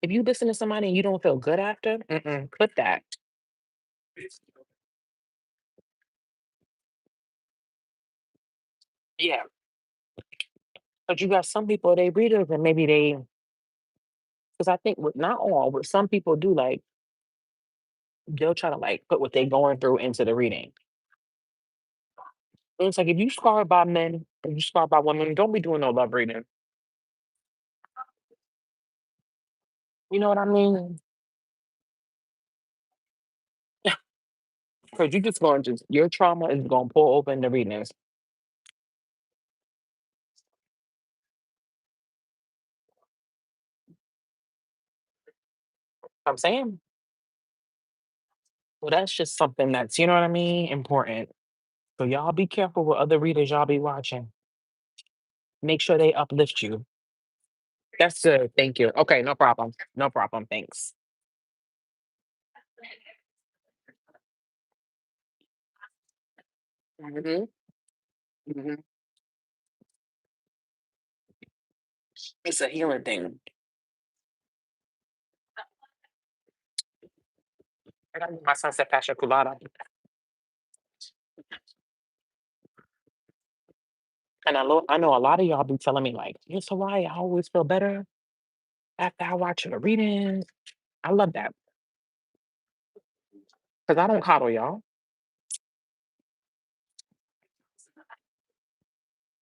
If you listen to somebody and you don't feel good after, quit that. Yeah, but you got some people they readers and maybe they, because I think with not all, but some people do like they'll try to like put what they going through into the reading. And it's like if you scarred by men, if you scarred by women, don't be doing no love reading. You know what I mean? Because you just going to your trauma is going to pull open the readings. I'm saying, well, that's just something that's you know what I mean, important. So y'all be careful with other readers y'all be watching. Make sure they uplift you. That's good. Thank you. Okay, no problem. No problem. Thanks. Hmm. Hmm. It's a healing thing. I got my sunset passion colada, and I know a lot of y'all be telling me like, "It's why I always feel better after I watch the readings." I love that because I don't coddle y'all.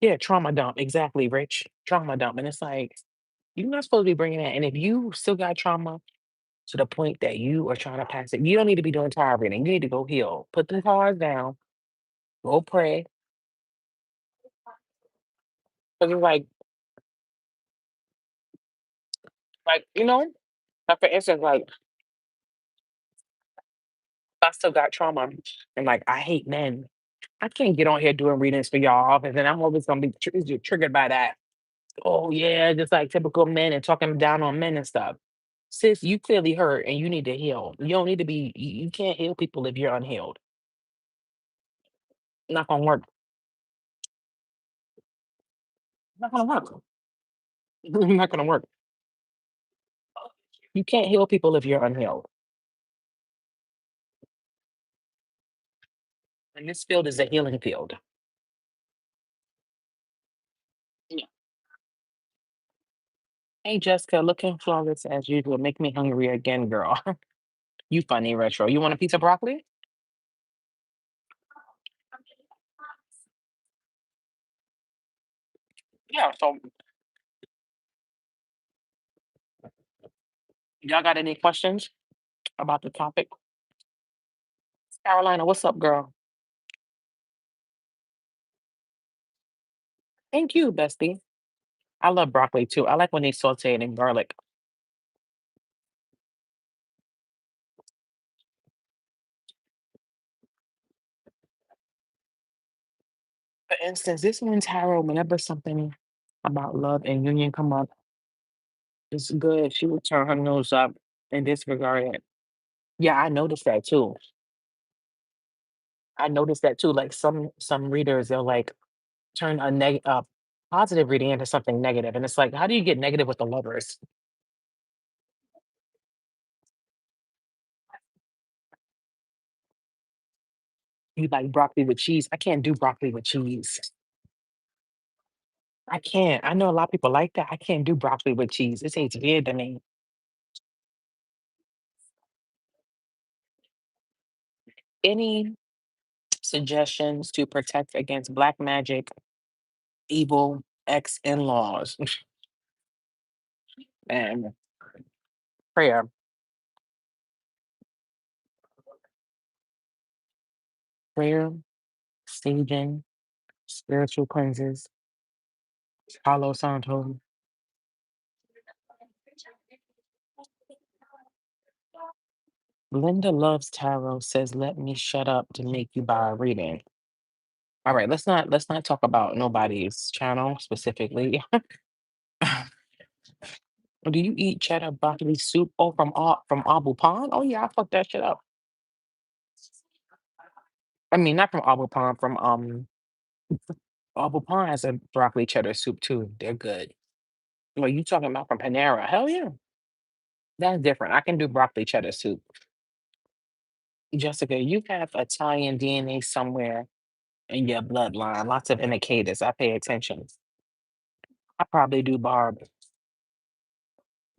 Yeah, trauma dump. Exactly, Rich. Trauma dump, and it's like you're not supposed to be bringing that. And if you still got trauma to the point that you are trying to pass it, you don't need to be doing tarot reading. You need to go heal. Put the cards down. Go pray. Because it's like you know, like for instance, like I still got trauma, and like I hate men. I can't get on here doing readings for y'all, and then I'm always gonna be triggered by that. Oh yeah, just like typical men and talking down on men and stuff. Sis, you clearly hurt and you need to heal. You don't need to be. You can't heal people if you're unhealed. Not gonna work. Not gonna work. Not gonna work. You can't heal people if you're unhealed. And this field is a healing field. Yeah. Hey, Jessica, looking flawless as usual. Make me hungry again, girl. You funny retro. You want a piece of broccoli? Yeah. So, y'all got any questions about the topic? Carolina, what's up, girl? Thank you, bestie. I love broccoli too. I like when they saute it in garlic. For instance, this one tarot, whenever something about love and union come up, it's good. She would turn her nose up and disregard it. Yeah, I noticed that too. I noticed that too. Like some readers, they'll like turn a positive reading into something negative, and it's like, how do you get negative with the lovers? You like broccoli with cheese? I can't do broccoli with cheese. I can't. I know a lot of people like that. I can't do broccoli with cheese. It tastes weird to me. Any suggestions to protect against black magic, evil ex in laws? And prayer, prayer, staging, spiritual cleanses, Palo Santo. Linda Loves Tarot says, "Let me shut up to make you buy a reading." All right, let's not talk about nobody's channel specifically. Do you eat cheddar broccoli soup? Oh, from Abu Pond? Oh yeah, I fucked that shit up. I mean, not from Abu Pond, from Abu Pond has a broccoli cheddar soup too. They're good. Well, you talking about from Panera? Hell yeah, that's different. I can do broccoli cheddar soup. Jessica, you have Italian DNA somewhere in your bloodline. Lots of indicators. I pay attention. I probably do barb.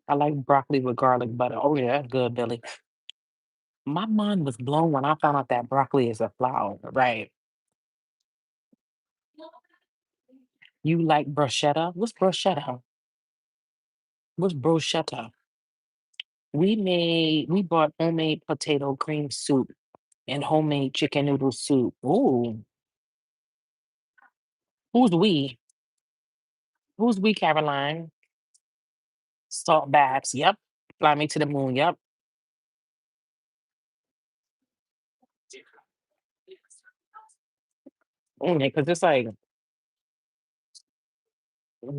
I like broccoli with garlic butter. Oh yeah, that's good, Billy. My mind was blown when I found out that broccoli is a flower. Right. You like bruschetta? What's bruschetta? What's bruschetta? We bought homemade potato cream soup and homemade chicken noodle soup. Ooh, who's we? Who's we, Caroline? Salt baths. Yep. Fly me to the moon. Yep. Because it's like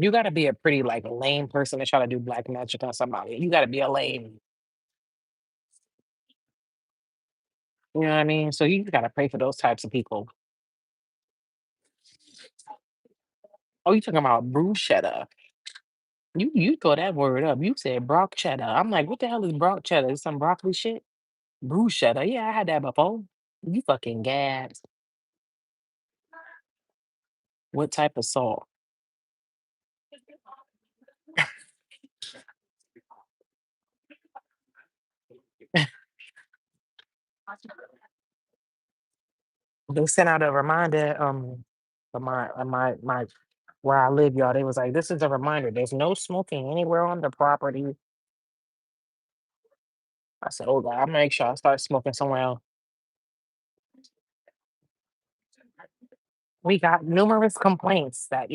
you got to be a pretty like lame person to try to do black magic on somebody. You got to be a lame. You know what I mean? So you got to pray for those types of people. Oh, you talking about bruschetta? You throw that word up. You said brock cheddar. I'm like, what the hell is brock cheddar? Is some broccoli shit? Bruschetta. Yeah, I had that before. You fucking gas. What type of salt? They sent out a reminder. For my where I live, y'all. They was like, this is a reminder. There's no smoking anywhere on the property. I said, oh God, I'm gonna make sure I start smoking somewhere else. We got numerous complaints that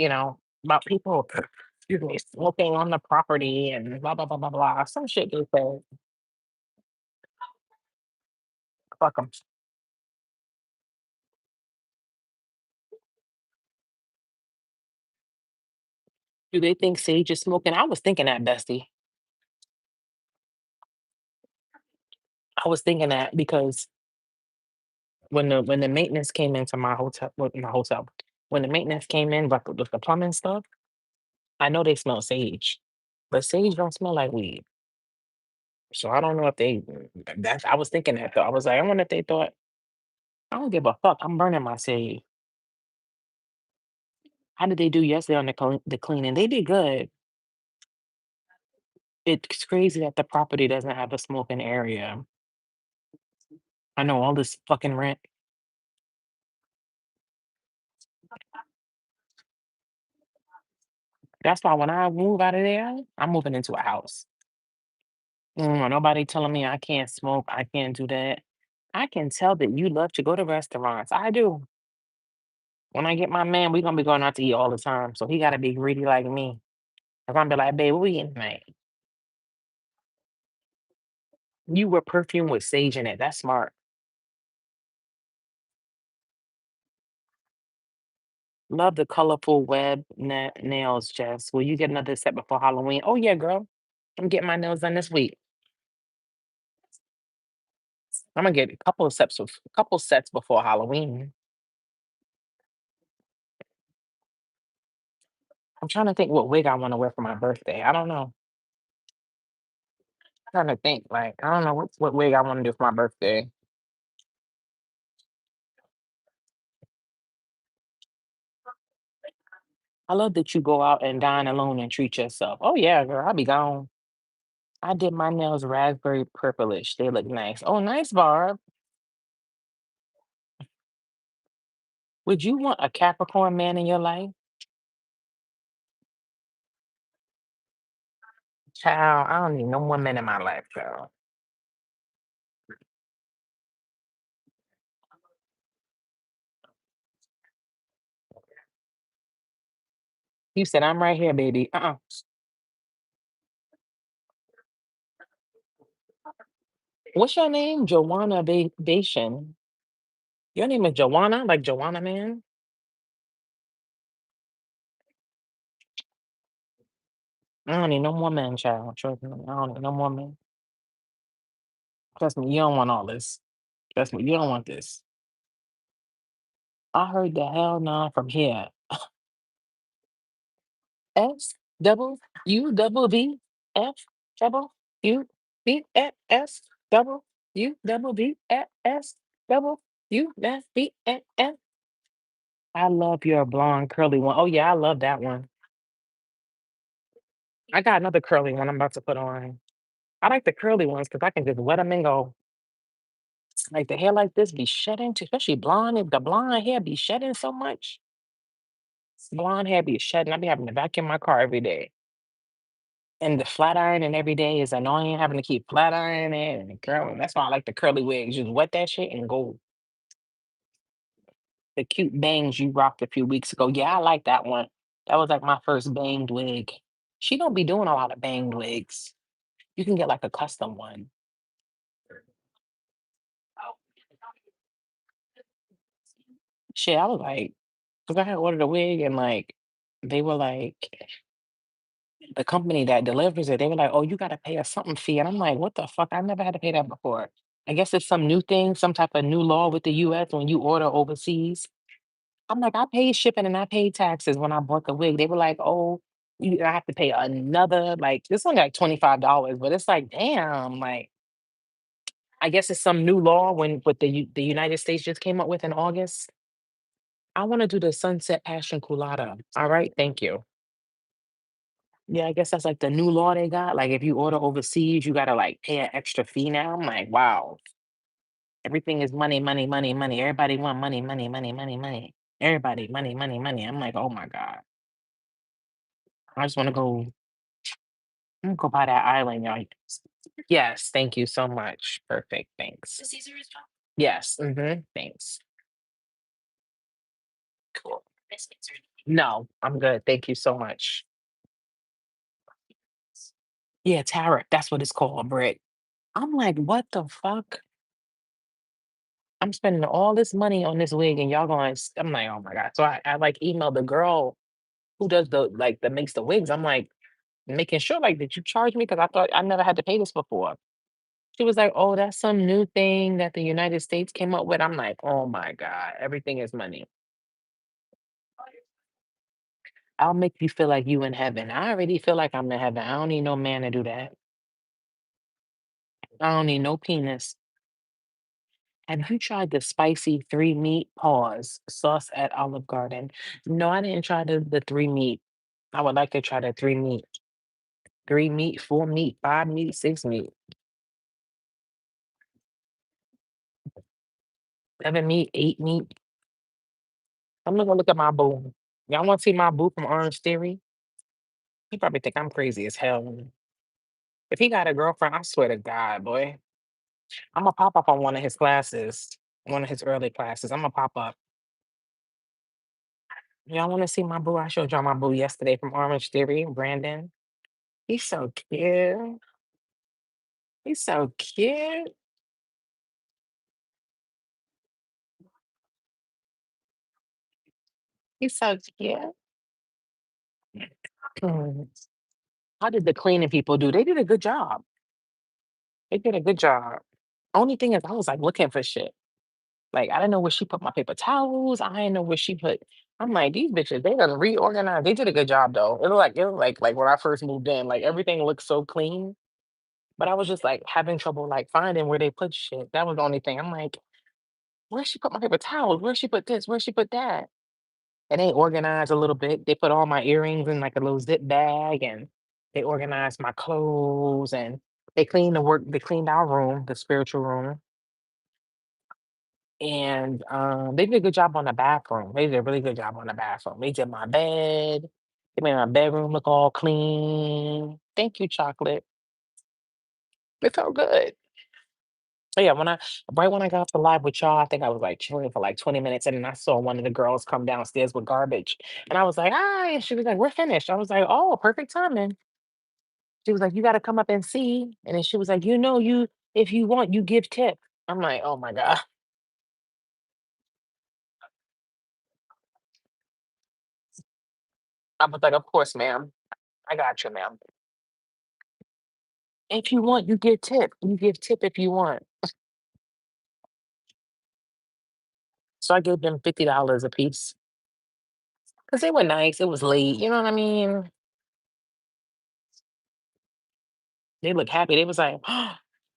about people, excuse me, smoking on the property and blah blah blah blah blah. Some shit they said. Fuck them. Do they think Sage is smoking? I was thinking that, Bestie. I was thinking that because when the maintenance came into my hotel, well, my hotel, when the maintenance came in, but with the plumbing stuff, I know they smell sage, but sage don't smell like weed. So I don't know if they. That I was thinking that though. I was like, I wonder if they thought. I don't give a fuck. I'm burning my sage. How did they do yesterday on the cleaning? They did good. It's crazy that the property doesn't have a smoking area. I know all this fucking rent. That's why when I move out of there, I'm moving into a house. Nobody telling me I can't smoke, I can't do that. I can tell that you love to go to restaurants. I do. When I get my man, we gonna be going out to eat all the time. So he gotta be greedy like me. I'm gonna be like, babe, what we eating tonight? You wear perfume with sage in it. That's smart. Love the colorful web nails, Jess. Will you get another set before Halloween? Oh yeah, girl. I'm getting my nails done this week. I'm gonna get a couple sets before Halloween. I'm trying to think what wig I want to wear for my birthday. I don't know. Trying to think. Like, I don't know what wig I want to do for my birthday. I love that you go out and dine alone and treat yourself. Oh yeah, girl, I'll be gone. I did my nails raspberry purplish. They look nice. Oh, nice, Barb. Would you want a Capricorn man in your life? Child, I don't need no one man in my life, girl. You said I'm right here, baby. What's your name? Joanna Bashan. Your name is Joanna, like Joanna man? I don't need no more man, child. Trust me. I don't need no more man. Trust me, you don't want all this. Trust me, you don't want this. I heard the hell no from here. S double U double B F double U B F S double U double B F S double U F B F F. I love your blonde curly one. Oh yeah, I love that one. I got another curly one I'm about to put on. I like the curly ones because I can just wet them and go. Like the hair like this be shedding, especially blonde. If the blonde hair be shedding so much, blonde hair be shedding. I be having to vacuum my car every day. And the flat ironing every day is annoying, having to keep flat ironing it and curling. That's why I like the curly wigs. Just wet that shit and go. The cute bangs you rocked a few weeks ago. Yeah, I like that one. That was like my first banged wig. She don't be doing a lot of banged wigs. You can get like a custom one. Shit, I was like, because I had ordered a wig and like they were like the company that delivers it, they were like, "Oh, you gotta pay a something fee." And I'm like, "What the fuck? I never had to pay that before." I guess it's some new thing, some type of new law with the US when you order overseas. I'm like, I paid shipping and I paid taxes when I bought the wig. They were like, "Oh, I have to pay another, like, it's only like $25, but it's like, damn, like, I guess it's some new law when what the United States just came up with in August. I want to do the sunset passion colada. All right, thank you. Yeah, I guess that's like the new law they got. Like if you order overseas, you gotta like pay an extra fee now. I'm like, wow, everything is money, money, money, money. Everybody want money, money, money, money, money. Everybody, money, money, money. I'm like, oh my God. I just want to go. I'm gonna go buy that island, y'all. Yes, thank you so much. Perfect. Thanks. Yes. Thanks. Cool. No, I'm good. Thank you so much. Yeah, Tarot. That's what it's called, Brick. I'm like, what the fuck? I'm spending all this money on this wig and y'all going, I'm like, oh my God. So I like emailed the girl who does the like that makes the wigs. I'm like making sure like did you charge me? Because I thought I never had to pay this before. She was like, oh, that's some new thing that the United States came up with. I'm like, oh my God, everything is money. I'll make you feel like you in heaven. I already feel like I'm in heaven. I don't need no man to do that. I don't need no penis. Have you tried the spicy three meat pause sauce at Olive Garden? No, I didn't try the three meat. I would like to try the three meat. Three meat, four meat, five meat, six meat, seven meat, eight meat. I'm gonna go look at my boo. Y'all want to see my boo from Orange Theory? He probably think I'm crazy as hell. If he got a girlfriend, I swear to God, boy, I'm gonna pop up on one of his classes, one of his early classes. I'm gonna pop up. Y'all want to see my boo? I showed y'all my boo yesterday from Orange Theory, Brandon. He's so cute. He's so cute. He's so cute. Mm. How did the cleaning people do? They did a good job. They did a good job. Only thing is, I was like looking for shit. Like I didn't know where she put my paper towels. I didn't know where she put. I'm like these bitches. They done reorganized. They did a good job though. It looked like when I first moved in. Like everything looked so clean. But I was just like having trouble like finding where they put shit. That was the only thing. I'm like, where she put my paper towels? Where she put this? Where she put that? And they organized a little bit. They put all my earrings in like a little zip bag, and they organized my clothes, and they cleaned the work. They cleaned our room, the spiritual room, and they did a good job on the bathroom. They did a really good job on the bathroom. They did my bed. They made my bedroom look all clean. Thank you, chocolate. It felt good. But yeah, when I got off the live with y'all, I think I was like chilling for like 20 minutes, and then I saw one of the girls come downstairs with garbage, and I was like, "Hi," and she was like, "We're finished." I was like, "Oh, perfect timing." She was like, "You got to come up and see," and then she was like, "You if you want, you give tip." I'm like, "Oh my god." I was like, "Of course, ma'am. I got you, ma'am. If you want, you give tip. You give tip if you want." So I gave them $50 a piece because they were nice. It was late. You know what I mean? They look happy. They was like,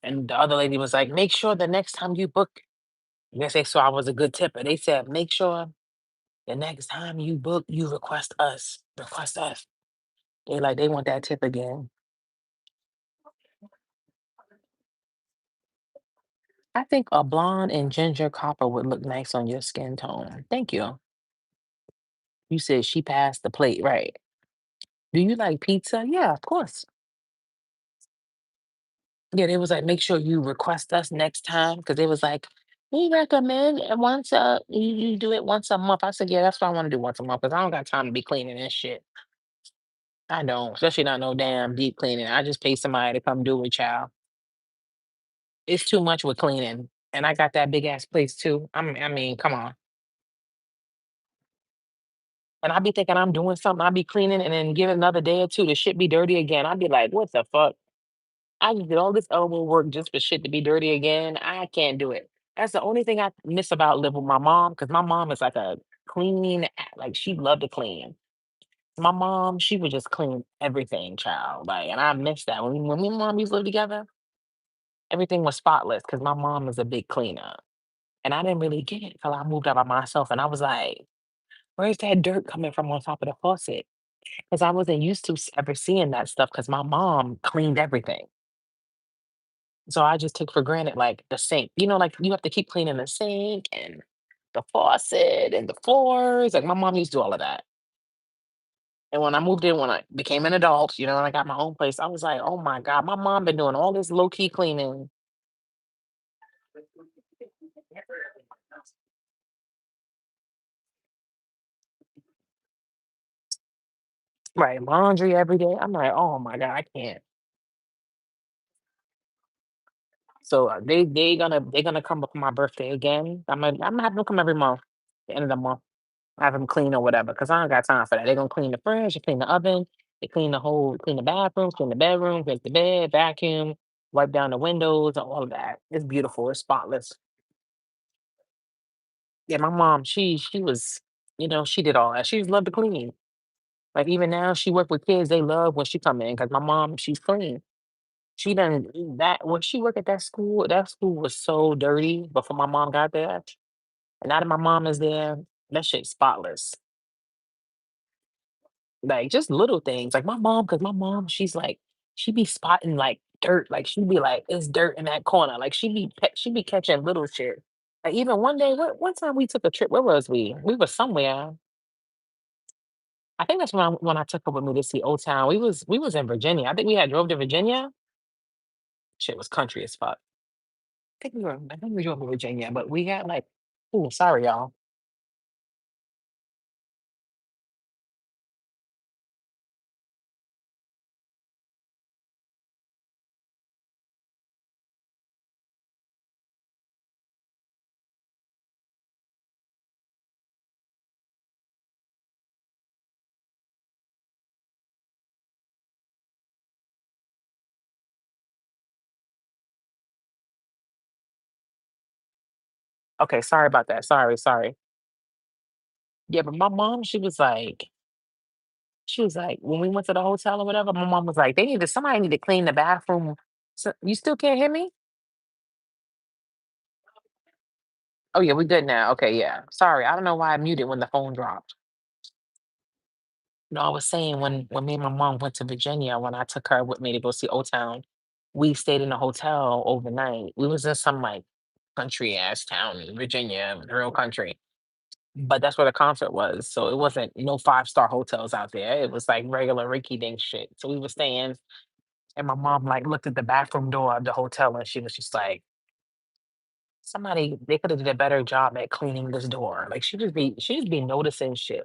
and the other lady was like, "Make sure the next time you book." I guess they saw I was a good tipper. They said, "Make sure the next time you book, you request us. Request us." They like they want that tip again. I think a blonde and ginger copper would look nice on your skin tone. Thank you. You said she passed the plate, right? Do you like pizza? Yeah, of course. Yeah, they was like, make sure you request us next time because they was like, we recommend once you do it once a month. I said, yeah, that's what I want to do once a month because I don't got time to be cleaning this shit. I don't, especially not no damn deep cleaning. I just pay somebody to come do it, child. It's too much with cleaning, and I got that big ass place too. I mean, come on. And I be thinking I'm doing something. I be cleaning, and then give it another day or two, the shit be dirty again. I be like, what the fuck? I just did all this elbow work just for shit to be dirty again. I can't do it. That's the only thing I miss about living with my mom, because my mom is like a clean, like she loved to clean. My mom, she would just clean everything, child. Like, and I miss that. When me and mom used to live together, everything was spotless because my mom is a big cleaner. And I didn't really get it till I moved out by myself. And I was like, where's that dirt coming from on top of the faucet? Because I wasn't used to ever seeing that stuff because my mom cleaned everything. So I just took for granted like the sink. You know, like you have to keep cleaning the sink and the faucet and the floors. Like my mom used to do all of that. And when I moved in, when I became an adult, and I got my own place, I was like, oh my God, my mom been doing all this low key cleaning. Right, laundry every day. I'm like, oh my God, I can't. So they gonna come up for my birthday again. I'm gonna have them come every month, the end of the month. Have them clean or whatever, cause I don't got time for that. They gonna clean the fridge, they clean the oven, they clean the bathroom, clean the bedroom, clean the bed, vacuum, wipe down the windows, and all of that. It's beautiful. It's spotless. Yeah, my mom, she was, she did all that. She just loved to clean. Like even now, she work with kids. They love when she come in, cause my mom, she's clean. She done that when she worked at that school was so dirty before my mom got there. And now that my mom is there, that shit's spotless. Like just little things. Like my mom, because my mom, she's like, she be spotting like dirt. Like she be like, it's dirt in that corner. Like she be catching little shit. Like even one day, what one time we took a trip, where was we? We were somewhere. I think that's when I took her with me to see Old Town. We was in Virginia. I think we had drove to Virginia. Shit was country as fuck. I think we drove to Virginia, but we had like, oh, sorry, y'all. Okay, sorry about that. Sorry, sorry. Yeah, but my mom, she was like, when we went to the hotel or whatever, my mom was like, somebody need to clean the bathroom. So, you still can't hear me? Oh yeah, we good now. Okay, yeah. Sorry, I don't know why I muted when the phone dropped. No, I was saying when me and my mom went to Virginia, when I took her with me to go see Old Town, we stayed in a hotel overnight. We was in some like country ass town in Virginia, real country. But that's where the concert was. So it wasn't no five-star hotels out there. It was like regular Ricky Dink shit. So we were staying, and my mom like looked at the bathroom door of the hotel and she was just like, they could have did a better job at cleaning this door. Like she just be noticing shit.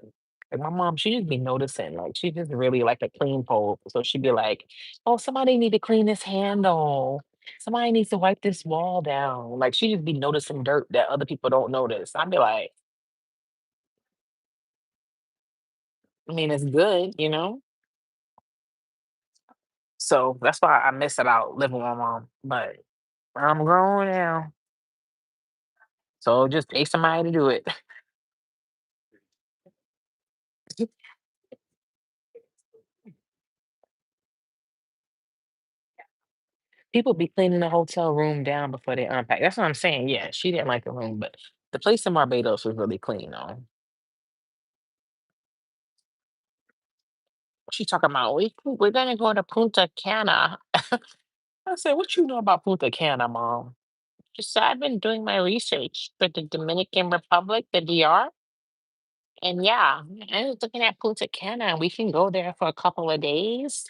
Like my mom, she just be noticing. Like she just really like a clean pole. So she'd be like, "Oh, somebody need to clean this handle. Somebody needs to wipe this wall down." Like she just be noticing dirt that other people don't notice. I'd be like, I mean, it's good, you know. So that's why I miss about living with my mom. But I'm grown now, so just take somebody to do it. People be cleaning the hotel room down before they unpack. That's what I'm saying. Yeah, she didn't like the room, but the place in Barbados was really clean, though. She talking about we're gonna go to Punta Cana. I said, "What you know about Punta Cana, mom?" She said, "I've been doing my research for the Dominican Republic, the DR, and yeah, I was looking at Punta Cana. And we can go there for a couple of days.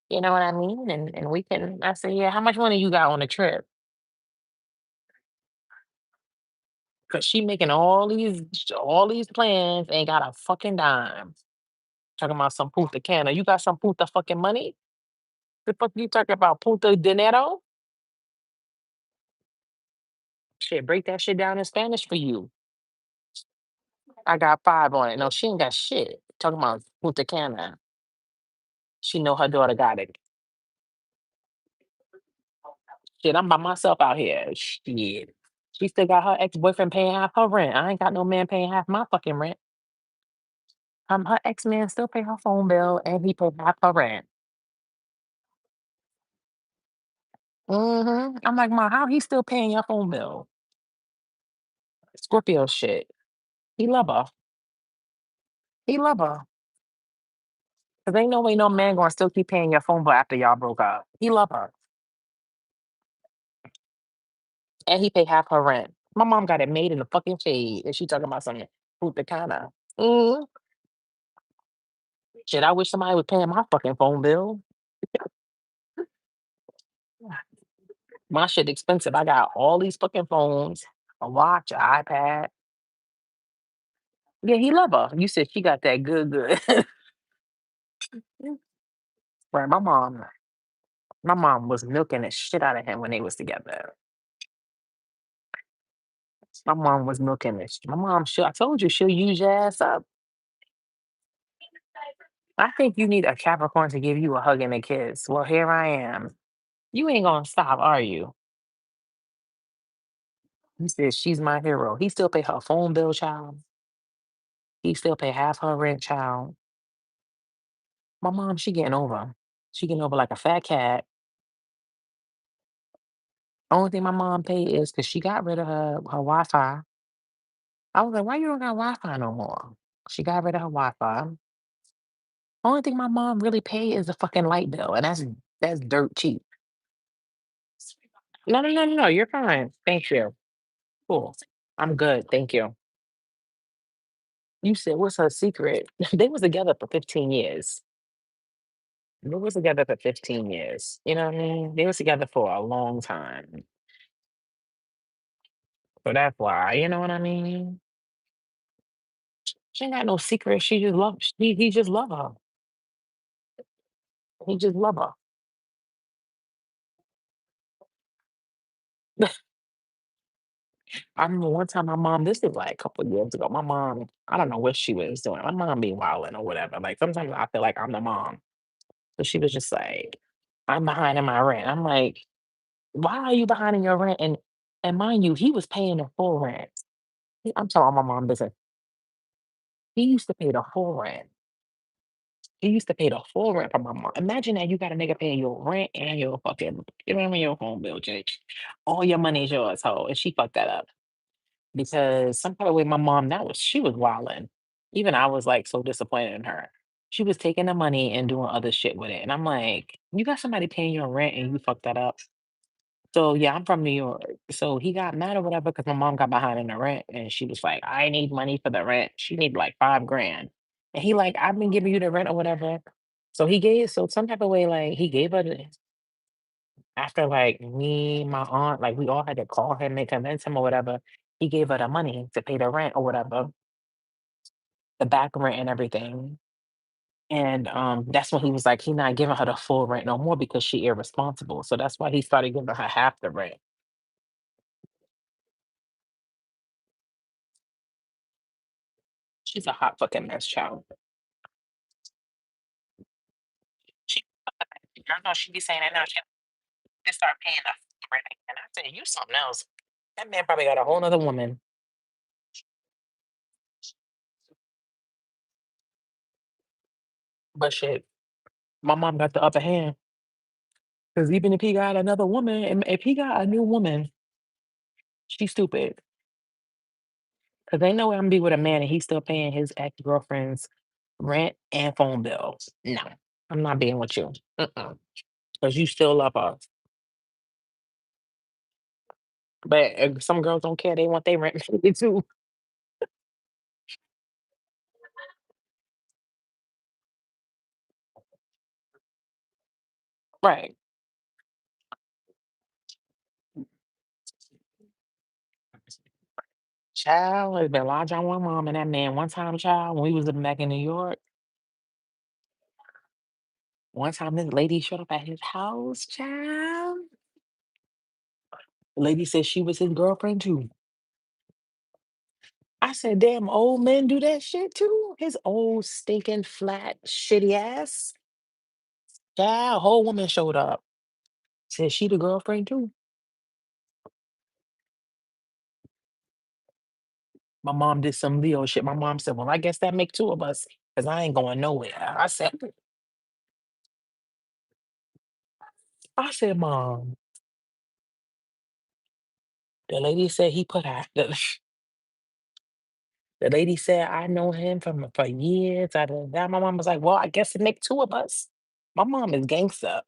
You know what I mean? And we can." I said, "Yeah, how much money you got on the trip?" Cause she making all these plans, ain't got a fucking dime. Talking about some Punta Cana. You got some Punta fucking money? The fuck you talking about Punta Dinero? Shit, break that shit down in Spanish for you. I got five on it. No, she ain't got shit. Talking about Punta Cana. She know her daughter got it. Shit, I'm by myself out here. Shit. She still got her ex-boyfriend paying half her rent. I ain't got no man paying half my fucking rent. Her ex-man still pay her phone bill and he pay half her rent. I'm like, "Ma, how he still paying your phone bill?" Scorpio shit. He love her. He love her. 'Cause ain't no way no man gonna still keep paying your phone bill after y'all broke up. He love her. And he pay half her rent. My mom got it made in the fucking shade, and she talking about something Punta Cana. Mm. Shit, I wish somebody was paying my fucking phone bill. My shit expensive. I got all these fucking phones, a watch, an iPad. Yeah, he love her. You said she got that good, good. Right, my mom was milking the shit out of him when they was together. My mom was milking this. My mom, I told you she'll use your ass up. I think you need a Capricorn to give you a hug and a kiss. Well, here I am. You ain't gonna stop, are you? He said she's my hero. He still pay her phone bill, child. He still pay half her rent, child. My mom, she getting over. She getting over like a fat cat. Only thing my mom paid is because she got rid of her Wi-Fi. I was like, "Why you don't got Wi-Fi no more?" She got rid of her Wi-Fi. Only thing my mom really paid is the fucking light bill, and that's dirt cheap. No, no, no, no, no, you're fine. Thank you. Cool. I'm good, thank you. You said, "What's her secret?" They was together for 15 years. They was together for 15 years. You know what I mean? They was together for a long time. So that's why, you know what I mean? She ain't got no secret. She just love he just love her. He just love her. I remember one time my mom, this is like a couple of years ago. My mom, I don't know what she was doing. My mom be wilding or whatever. Like sometimes I feel like I'm the mom. So she was just like, I'm behind in my rent. I'm like, why are you behind in your rent? And mind you, he was paying the full rent. I'm telling my mom business. He used to pay the full rent. He used to pay the full rent for my mom. Imagine that you got a nigga paying your rent and your fucking, you know what I mean, your phone bill, Jake. All your money is yours, ho. And she fucked that up because some kind of way my mom, she was wilding. Even I was like so disappointed in her. She was taking the money and doing other shit with it. And I'm like, you got somebody paying your rent and you fucked that up. So yeah, I'm from New York. So he got mad or whatever because my mom got behind in the rent and she was like, I need money for the rent. She need like 5 grand. And he like, I've been giving you the rent or whatever. So some type of way, like he gave her after like me, my aunt, like we all had to call him and convince him or whatever. He gave her the money to pay the rent or whatever, the back rent and everything. And that's when he was like, he not giving her the full rent no more because she irresponsible. So that's why he started giving her half the rent. She's a hot fucking mess, child. She I know she be saying that now. She they start paying the rent again. I said, you something else. That man probably got a whole nother woman. But shit, my mom got the upper hand. Because even if he got another woman, and if he got a new woman, she's stupid. Because ain't no way I'm gonna be with a man and he's still paying his ex-girlfriend's rent and phone bills. No, I'm not being with you. Because you still love her. But some girls don't care. They want their rent paid too. Right. Child, it's been a lot of John one mom and that man. One time, child, when we was living back in New York, one time this lady showed up at his house, child. The lady said she was his girlfriend too. I said, damn, old men do that shit too? His old stinking flat shitty ass. Child, whole woman showed up. Said she the girlfriend too. My mom did some Leo shit. My mom said, well, I guess that make two of us because I ain't going nowhere. I said, Mom, the lady said he put her. The lady said, I know him from for years. My mom was like, well, I guess it make two of us. My mom is gangster.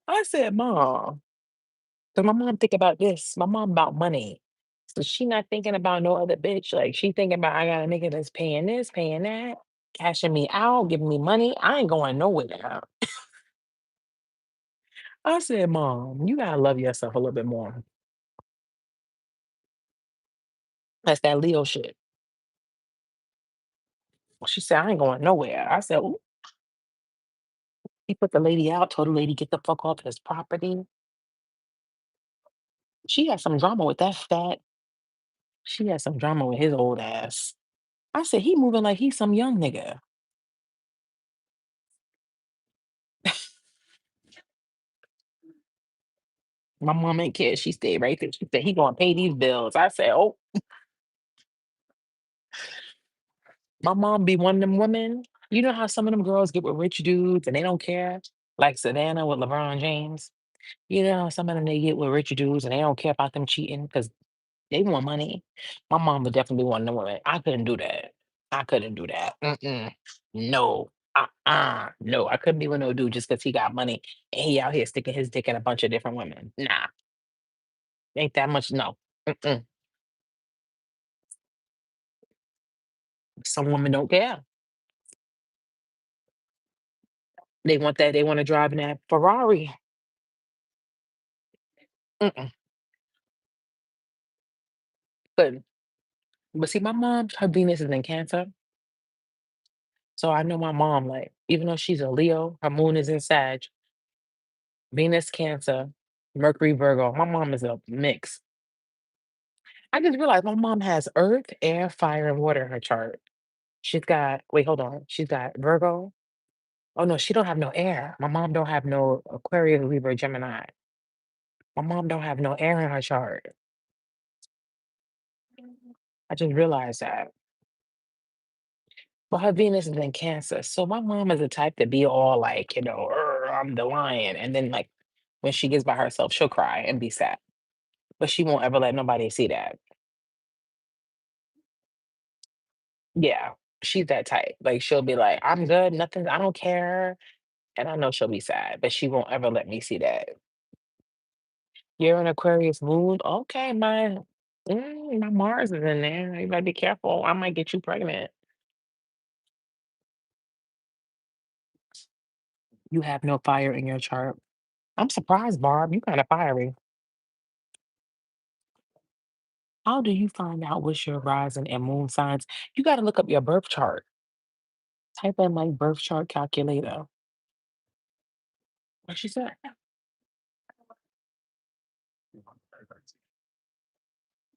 I said, Mom, because my mom think about this. My mom about money. So she not thinking about no other bitch. Like she thinking about I got a nigga that's paying this, paying that, cashing me out, giving me money. I ain't going nowhere. I said, Mom, you gotta love yourself a little bit more. That's that Leo shit. She said, I ain't going nowhere. I said, "Ooh." He put the lady out, told the lady get the fuck off his property. She had some drama with that fat. She had some drama with his old ass. I said, he moving like he's some young nigga. My mom ain't care. She stayed right there. She said, he gonna pay these bills. I said, oh, my mom be one of them women. You know how some of them girls get with rich dudes and they don't care? Like Savannah with LeBron James. You know, some of them they get with richer dudes and they don't care about them cheating because they want money. My mom would definitely be one of them women. I couldn't do that. I couldn't do that. Mm-mm. No. No, I couldn't be with no dude just because he got money and he out here sticking his dick in a bunch of different women. Nah, ain't that much. No. Mm-mm. Some women don't care. They want that. They want to drive in that Ferrari. Mm-mm. But see, my mom, her Venus is in Cancer, so I know my mom. Like, even though she's a Leo, her moon is in Sag, Venus Cancer, Mercury Virgo. My mom is a mix. I just realized my mom has Earth, Air, Fire, and Water in her chart. She's got. Wait, hold on. She's got Virgo. Oh no, she don't have no air. My mom don't have no Aquarius, Libra, Gemini. My mom don't have no air in her chart. I just realized that. Well, her Venus is in Cancer. So my mom is the type to be all like, "Arr, I'm the lion." And then like when she gets by herself, she'll cry and be sad. But she won't ever let nobody see that. Yeah. She's that type. Like she'll be like, I'm good, nothing, I don't care. And I know she'll be sad, but she won't ever let me see that. You're in Aquarius moon. Okay, my Mars is in there. You better be careful. I might get you pregnant. You have no fire in your chart. I'm surprised, Barb. You kind of fiery. How do you find out what's your rising and moon signs? You got to look up your birth chart. Type in like birth chart calculator. What she said?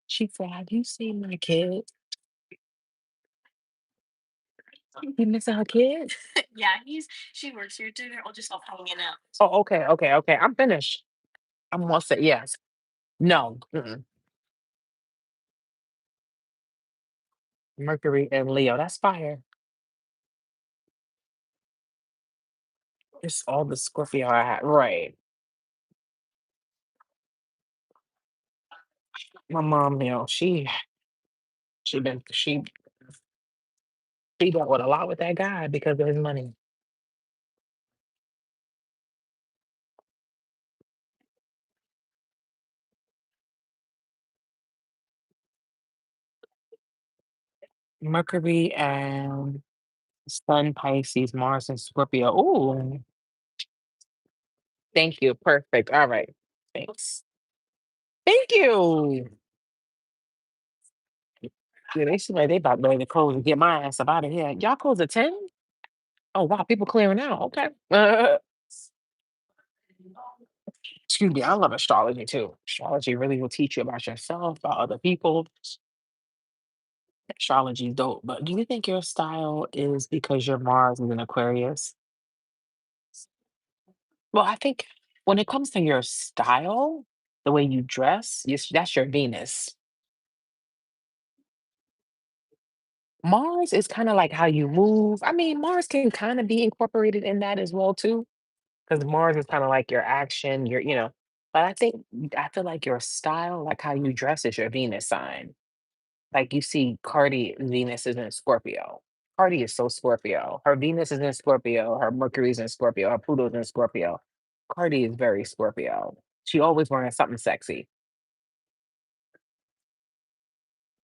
She said, "Have you seen my kid? You missing her kid?" Oh, okay, okay, okay. I'm finished. I'm all set. Yes. No. Mm-mm. Mercury and Leo. That's fire. It's all the Scorpio I had. Right. My mom, she been she dealt with a lot with that guy because of his money. Mercury and Sun, Pisces, Mars, and Scorpio. Ooh, thank you. Perfect. All right. Thanks. Thank you. Yeah, they seem like they about ready to close and get my ass up out of here. Y'all close at 10? Oh wow, people clearing out. Okay. Excuse me. I love astrology too. Astrology really will teach you about yourself, about other people. Astrology is dope. But do you think your style is because your Mars is in Aquarius? Well, I think when it comes to your style, the way you dress, that's your Venus. Mars is kind of like how you move. I mean, Mars can kind of be incorporated in that as well too, because Mars is kind of like your action, But I feel like your style, like how you dress, is your Venus sign. Like you see, Cardi Venus is in Scorpio. Cardi is so Scorpio. Her Venus is in Scorpio. Her Mercury's in Scorpio. Her Pluto's in Scorpio. Cardi is very Scorpio. She always wearing something sexy.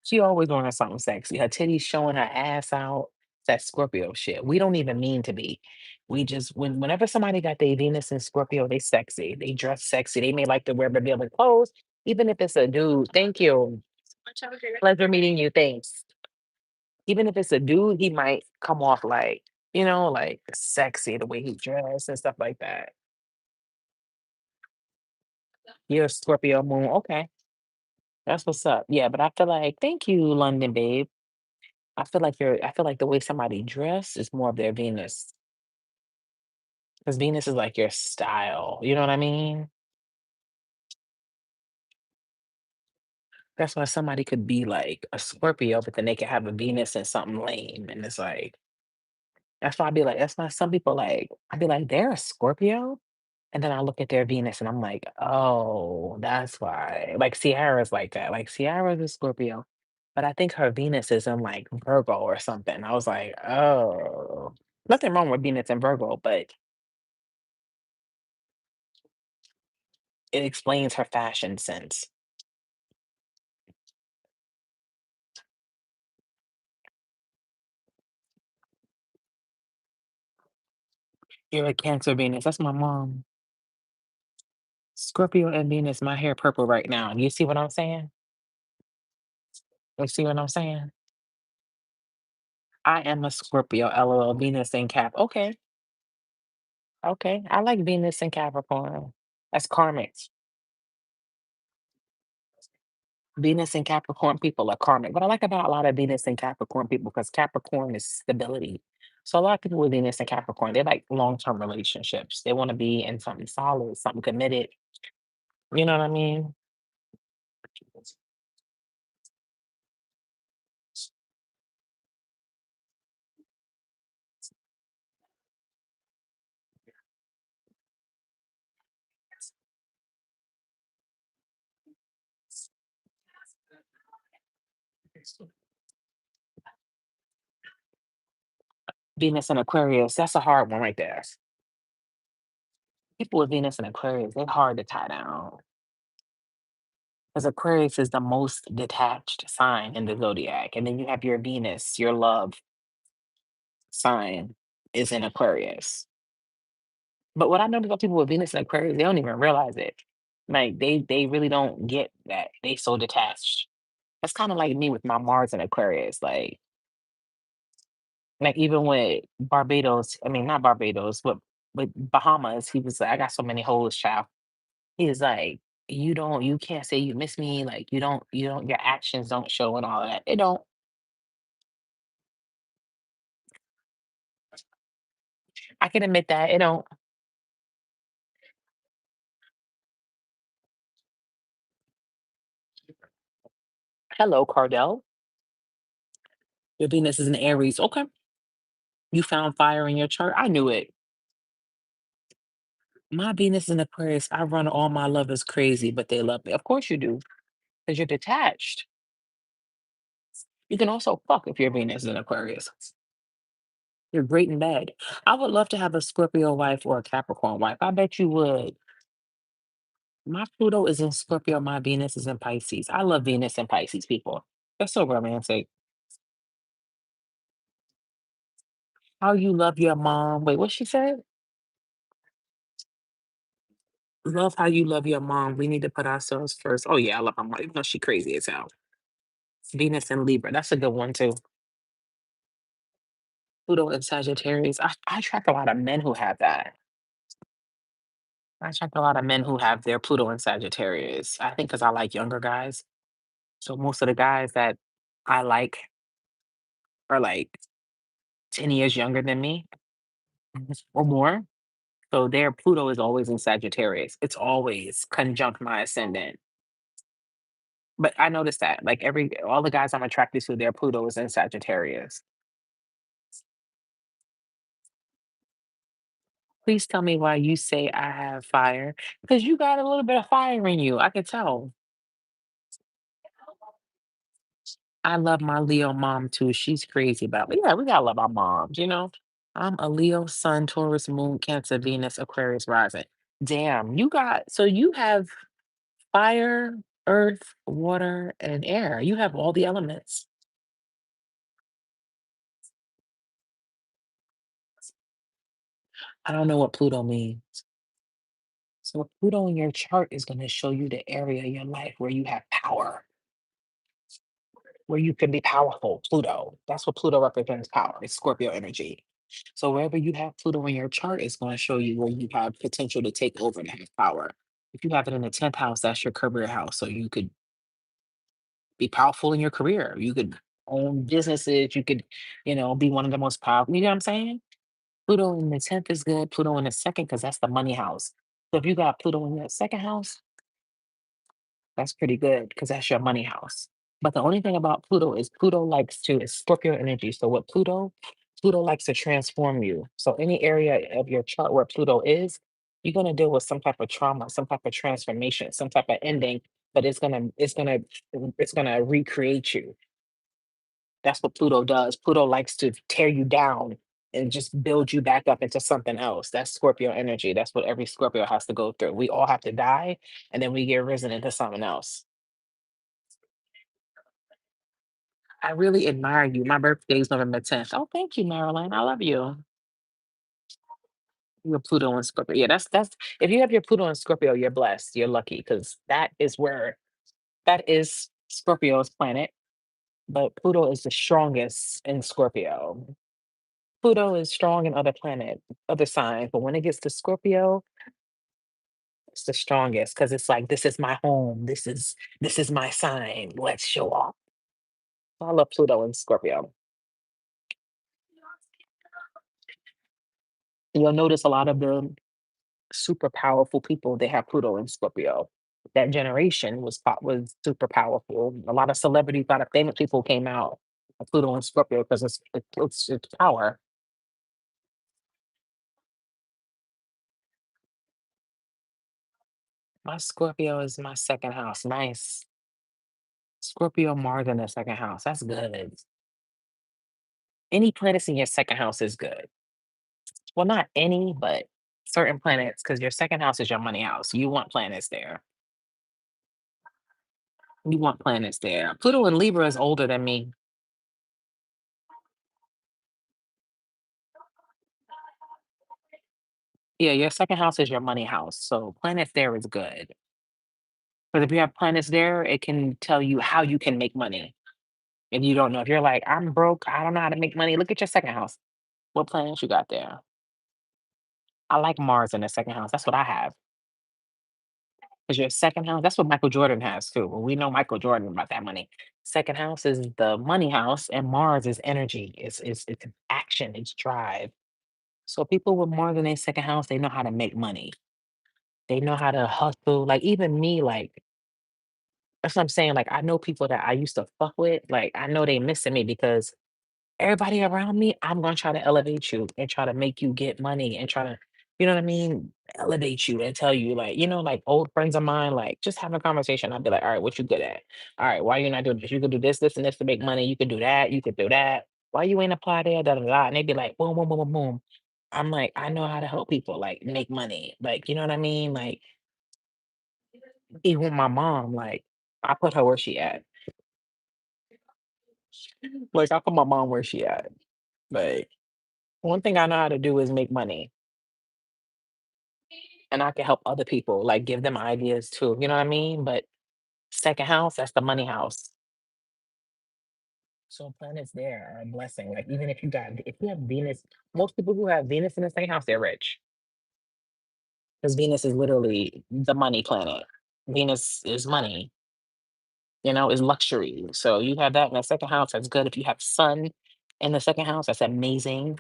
She always wearing something sexy. Her titties showing her ass out. That Scorpio shit. We don't even mean to be. We just whenever somebody got their Venus in Scorpio, they sexy. They dress sexy. They may like to wear revealing clothes, even if it's a dude. Thank you. Pleasure meeting you. Thanks. Even if it's a dude, he might come off like, like sexy the way he dressed and stuff like that. You're a Scorpio moon. Okay. That's what's up. Yeah, but I feel like, thank you, London babe. I feel like the way somebody dress is more of their Venus. Because Venus is like your style. You know what I mean? That's why somebody could be like a Scorpio, but then they could have a Venus and something lame. And it's like, That's why I be like, that's why some people like, I be like, they're a Scorpio. And then I look at their Venus and I'm like, oh, that's why. Like Sierra's like that. Like Sierra's a Scorpio. But I think her Venus is in like Virgo or something. I was like, oh, nothing wrong with Venus and Virgo, but it explains her fashion sense. You're a Cancer Venus. That's my mom. Scorpio and Venus, my hair purple right now. You see what I'm saying? You see what I'm saying? I am a Scorpio, LOL, Venus and Cap. Okay, okay. I like Venus and Capricorn. That's karmic. Venus and Capricorn people are karmic. What I like about a lot of Venus and Capricorn people, because Capricorn is stability. So a lot of people with Venus and Capricorn, they like long-term relationships. They want to be in something solid, something committed. You know what I mean? Venus and Aquarius, that's a hard one right there. People with Venus and Aquarius, they're hard to tie down. Because Aquarius is the most detached sign in the zodiac. And then you have your Venus, your love sign is in Aquarius. But what I notice about people with Venus and Aquarius, they don't even realize it. Like they really don't get that. They so detached. That's kind of like me with my Mars and Aquarius. Like even with Barbados, I mean not Barbados, but with Bahamas, he was like, I got so many hoes, child. He was like, you can't say you miss me, like you don't your actions don't show and all that. It don't. I can admit that. It don't. Hello, Cardell. Your Venus is in Aries. Okay. You found fire in your chart. I knew it. My Venus in Aquarius, I run all my lovers crazy, but they love me. Of course you do, because you're detached. You can also fuck if your Venus is in Aquarius. You're great in bed. I would love to have a Scorpio wife or a Capricorn wife. I bet you would. My Pluto is in Scorpio. My Venus is in Pisces. I love Venus and Pisces people. They're so romantic. How you love your mom. Wait, what she said? Love how you love your mom. We need to put ourselves first. Oh yeah, I love my mom, even though she crazy as hell. Venus and Libra. That's a good one too. Pluto and Sagittarius. I attract a lot of men who have that. I attract a lot of men who have their Pluto and Sagittarius. I think because I like younger guys. So most of the guys that I like are like 10 years younger than me or more. So their Pluto is always in Sagittarius. It's always conjunct my ascendant. But I noticed that like all the guys I'm attracted to, their Pluto is in Sagittarius. Please tell me why you say I have fire. Because you got a little bit of fire in you. I can tell. I love my Leo mom too. She's crazy about me. Yeah, we gotta love our moms, you know? I'm a Leo, Sun, Taurus, Moon, Cancer, Venus, Aquarius, rising. Damn, so you have fire, earth, water, and air. You have all the elements. I don't know what Pluto means. So Pluto in your chart is going to show you the area of your life where you have power, where you can be powerful. Pluto. That's what Pluto represents, power. It's Scorpio energy. So wherever you have Pluto in your chart is going to show you where you have potential to take over and have power. If you have it in the 10th house, that's your career house. So you could be powerful in your career. You could own businesses. You could, be one of the most powerful. You know what I'm saying? Pluto in the 10th is good. Pluto in the second, because that's the money house. So if you got Pluto in your second house, that's pretty good because that's your money house. But the only thing about Pluto is Pluto likes to is Scorpio energy. So what Pluto likes to transform you. So any area of your chart where Pluto is, you're gonna deal with some type of trauma, some type of transformation, some type of ending, but it's gonna recreate you. That's what Pluto does. Pluto likes to tear you down and just build you back up into something else. That's Scorpio energy. That's what every Scorpio has to go through. We all have to die and then we get risen into something else. I really admire you. My birthday is November 10th. Oh, thank you, Marilyn. I love you. Your Pluto and Scorpio. Yeah, that's if you have your Pluto and Scorpio, you're blessed. You're lucky because that is Scorpio's planet, but Pluto is the strongest in Scorpio. Pluto is strong in other other signs, but when it gets to Scorpio, it's the strongest because it's like this is my home. This is my sign. Let's show off. I love Pluto and Scorpio. You'll notice a lot of the super powerful people, they have Pluto and Scorpio. That generation was super powerful. A lot of celebrities, a lot of famous people came out of Pluto and Scorpio because it's power. My Scorpio is my second house. Nice. Scorpio Mars in the second house. That's good. Any planets in your second house is good. Well, not any, but certain planets, because your second house is your money house. You want planets there. You want planets there. Pluto in Libra is older than me. Yeah, your second house is your money house. So planets there is good. But if you have planets there, it can tell you how you can make money. If you don't know, if you're like, I'm broke, I don't know how to make money, look at your second house. What planets you got there? I like Mars in the second house. That's what I have. Because your second house, that's what Michael Jordan has too. Well, we know Michael Jordan about that money. Second house is the money house, and Mars is energy. It's action, it's drive. So people with Mars in their second house, they know how to make money. They know how to hustle. Like even me, like that's what I'm saying. Like I know people that I used to fuck with. Like I know they missing me because everybody around me, I'm gonna try to elevate you and try to make you get money and try to, you know what I mean, elevate you and tell you like, like old friends of mine, like just have a conversation. I'd be like, all right, what you good at? All right, why you not doing this? You could do this, this, and this to make money. You could do that. You could do that. Why you ain't apply there? Da da da. And they'd be like, boom, boom, boom, boom, boom. I'm like, I know how to help people like make money. Like, you know what I mean? Like even my mom, like I put her where she at. Like I put my mom where she at. Like one thing I know how to do is make money. And I can help other people, like, give them ideas too, you know what I mean? But second house, that's the money house. So planets there are a blessing. Like, even if you have Venus, most people who have Venus in the second house, they're rich. Because Venus is literally the money planet. Venus is money, is luxury. So you have that in the second house, that's good. If you have sun in the second house, that's amazing.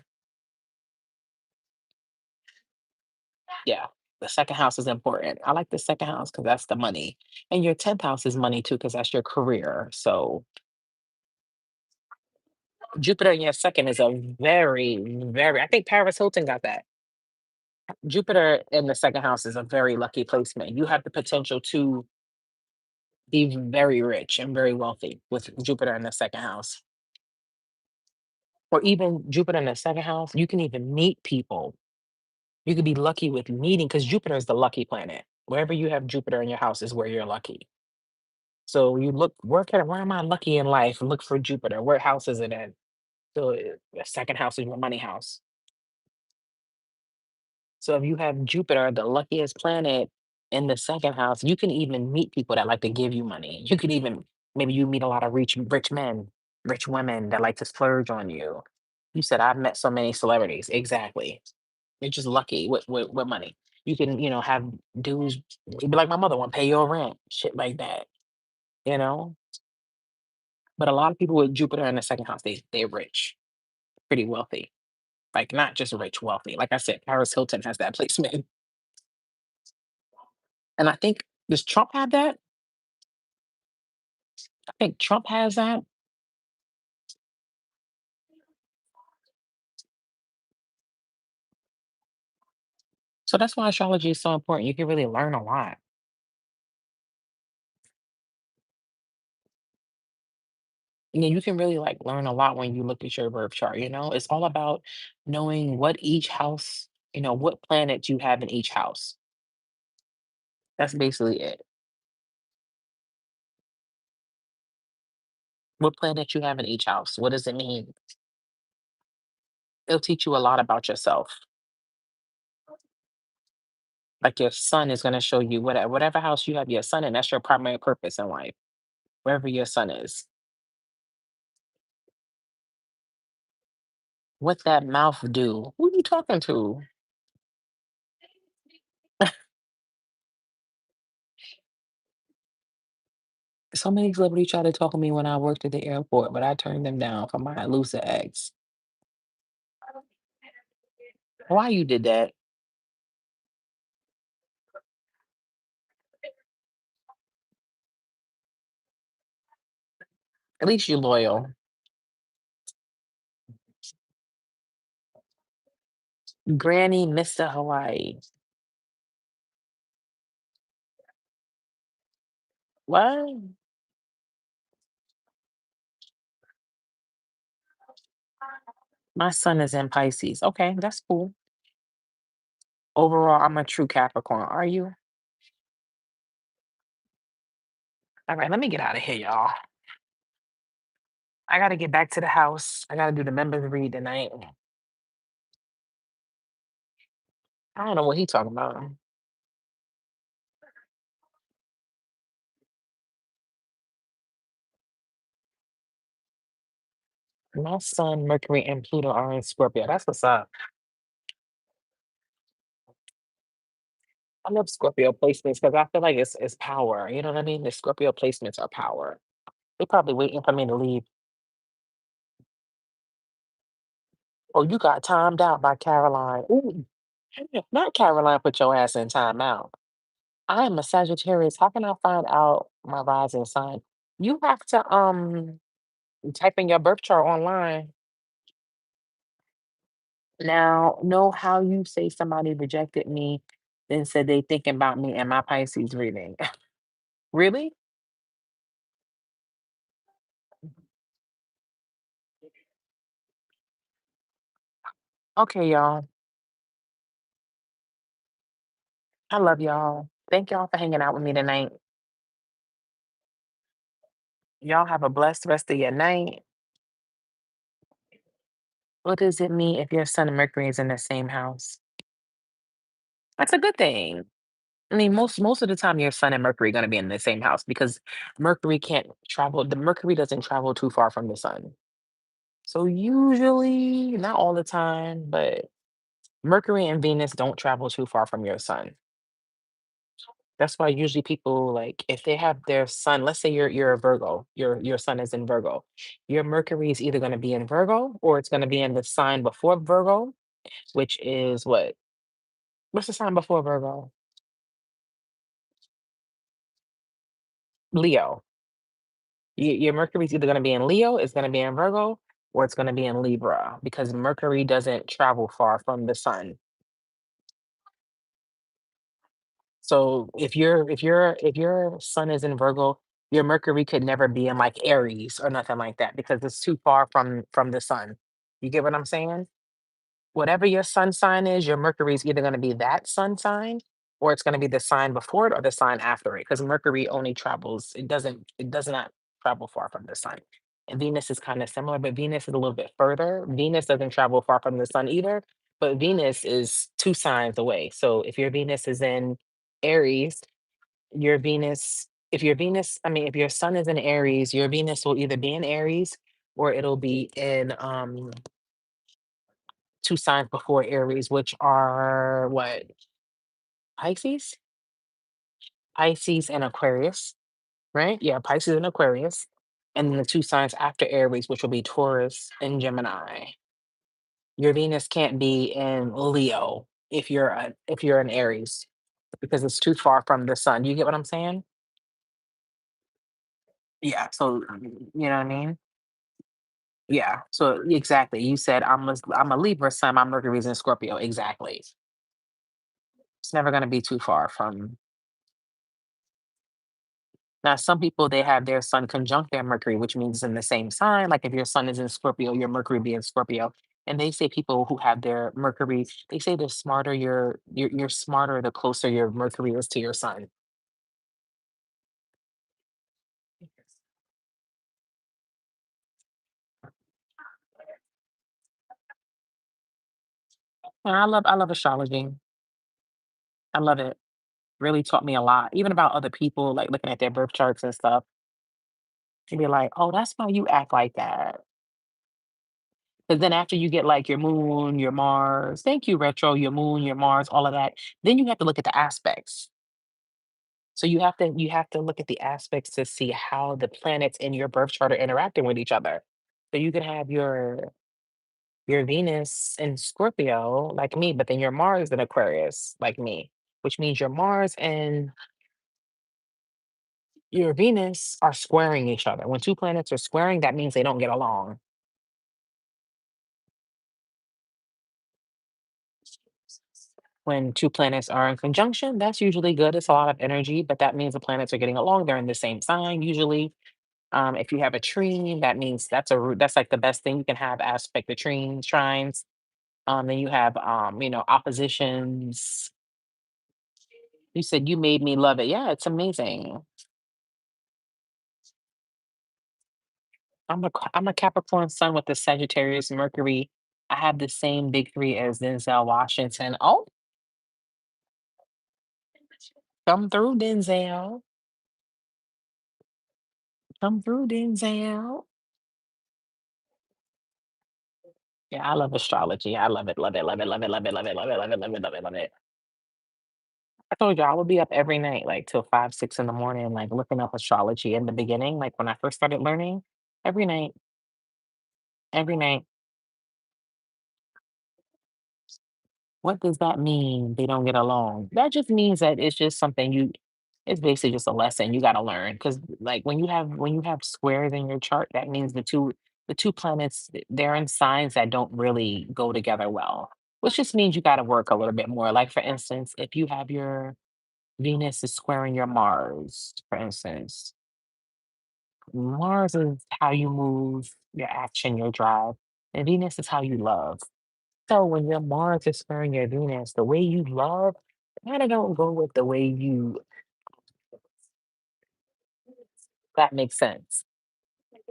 Yeah. The second house is important. I like the second house because that's the money. And your 10th house is money too, because that's your career. So Jupiter in your second is a very, very I think Paris Hilton got that. Jupiter in the second house is a very lucky placement. You have the potential to be very rich and very wealthy with Jupiter in the second house. Or even Jupiter in the second house, you can even meet people. You could be lucky with meeting because Jupiter is the lucky planet. Wherever you have Jupiter in your house is where you're lucky. So you look, where am I lucky in life? Look for Jupiter. Where house is it in? So the second house is your money house. So if you have Jupiter, the luckiest planet in the second house, you can even meet people that like to give you money. You could even maybe you meet a lot of rich men, rich women that like to splurge on you. You said I've met so many celebrities. Exactly. You're just lucky with money. You can, have dudes be like my mother, want to pay your rent, shit like that, you know? But a lot of people with Jupiter in the second house, they're rich, pretty wealthy. Like not just rich, wealthy. Like I said, Paris Hilton has that placement. And I think does Trump have that? I think Trump has that. So that's why astrology is so important. You can really learn a lot. You can really like learn a lot when you look at your birth chart, you know? It's all about knowing what each house, what planet you have in each house. That's basically it. What planet you have in each house. What does it mean? It'll teach you a lot about yourself. Like your sun is going to show you whatever house you have your sun in, that's your primary purpose in life, wherever your sun is. What that mouth do? Who you talking to? So many celebrities tried to talk to me when I worked at the airport, but I turned them down for my elusive ex. Why you did that? At least you loyal. Granny Mr. Hawaii. What? My son is in Pisces. Okay, that's cool. Overall, I'm a true Capricorn. Are you? All right, let me get out of here, y'all. I gotta get back to the house. I gotta do the members read tonight. I don't know what he talking about. My son, Mercury, and Pluto are in Scorpio. That's what's up. I love Scorpio placements because I feel like it's power. You know what I mean? The Scorpio placements are power. They probably waiting for me to leave. Oh, you got timed out by Caroline. Ooh, not Caroline put your ass in timeout. I am a Sagittarius. How can I find out my rising sign? You have to type in your birth chart online. Now, know how you say somebody rejected me, then said they thinking about me and my Pisces reading. Really? Okay, y'all. I love y'all. Thank y'all for hanging out with me tonight. Y'all have a blessed rest of your night. What does it mean if your sun and Mercury is in the same house? That's a good thing. I mean, most of the time, your sun and Mercury going to be in the same house because Mercury can't travel. The Mercury doesn't travel too far from the sun. So usually, not all the time, but Mercury and Venus don't travel too far from your sun. That's why usually people like if they have their sun, let's say you're a Virgo, your sun is in Virgo. Your Mercury is either going to be in Virgo or it's going to be in the sign before Virgo, which is what? What's the sign before Virgo? Leo. Your Mercury is either going to be in Leo, it's going to be in Virgo, or it's going to be in Libra because Mercury doesn't travel far from the sun. So if your sun is in Virgo, your Mercury could never be in like Aries or nothing like that because it's too far from the sun. You get what I'm saying? Whatever your sun sign is, your Mercury is either going to be that sun sign or it's going to be the sign before it or the sign after it because Mercury only travels, it does not travel far from the sun. And Venus is kind of similar, but Venus is a little bit further. Venus doesn't travel far from the sun either, but Venus is two signs away. So if your Venus is in Aries, your Venus, if your Venus, I mean, if your sun is in Aries, your Venus will either be in Aries or it'll be in two signs before Aries, which are what? Pisces? Pisces and Aquarius, right? Yeah, Pisces and Aquarius. And then the two signs after Aries, which will be Taurus and Gemini. Your Venus can't be in Leo if you're in Aries because it's too far from the sun. You get what I'm saying? Yeah. So you know what I mean? Yeah. So exactly. You said I'm a Libra sun, my Mercury's in Scorpio. Exactly. It's never going to be too far from. Now, some people they have their sun conjunct their Mercury, which means in the same sign. Like if your sun is in Scorpio, your Mercury be in Scorpio. And they say people who have their Mercury, they say they're smarter. You're smarter the closer your Mercury is to your sun. And I love astrology. I love it. Really taught me a lot, even about other people, like looking at their birth charts and stuff. And be like, oh, that's why you act like that. Because then after you get like your moon, your Mars, thank you, retro, your moon, your Mars, all of that, then you have to look at the aspects. So you have to look at the aspects to see how the planets in your birth chart are interacting with each other. So you can have your Venus in Scorpio like me, but then your Mars in Aquarius like me, which means your Mars and your Venus are squaring each other. When two planets are squaring, that means they don't get along. When two planets are in conjunction, that's usually good. It's a lot of energy, but that means the planets are getting along. They're in the same sign usually. If you have a trine, that means that's like the best thing you can have aspect the trines. Then you have oppositions. You said you made me love it. Yeah, it's amazing. I'm a Capricorn sun with the Sagittarius Mercury. I have the same big three as Denzel Washington. Oh, come through, Denzel. Come through, Denzel. Yeah, I love astrology. I love it, love it, love it, love it, love it, love it, love it, love it, love it, love it, love it. I told you I would be up every night, like till 5, 6 in the morning, like looking up astrology in the beginning, like when I first started learning, every night, every night. What does that mean? They don't get along. That just means that it's just something it's basically just a lesson you gotta learn. Because like when you have squares in your chart, that means the two planets, they're in signs that don't really go together well. Which just means you gotta work a little bit more. Like for instance, if you have your Venus is squaring your Mars, for instance. Mars is how you move, your action, your drive, and Venus is how you love. So when your Mars is squaring your Venus, the way you love kind of don't go with the way you that makes sense.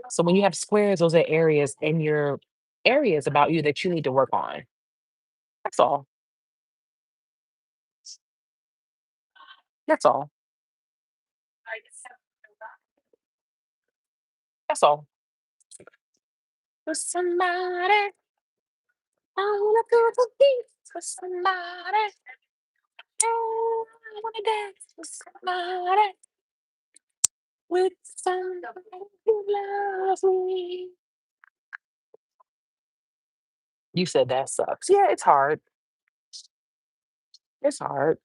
So when you have squares, those are areas in your areas about you that you need to work on. That's all. That's all. That's all. For somebody, I wanna go to beat for somebody. Oh, I wanna dance with somebody. With somebody who loves me. You said that sucks. Yeah, it's hard. It's hard.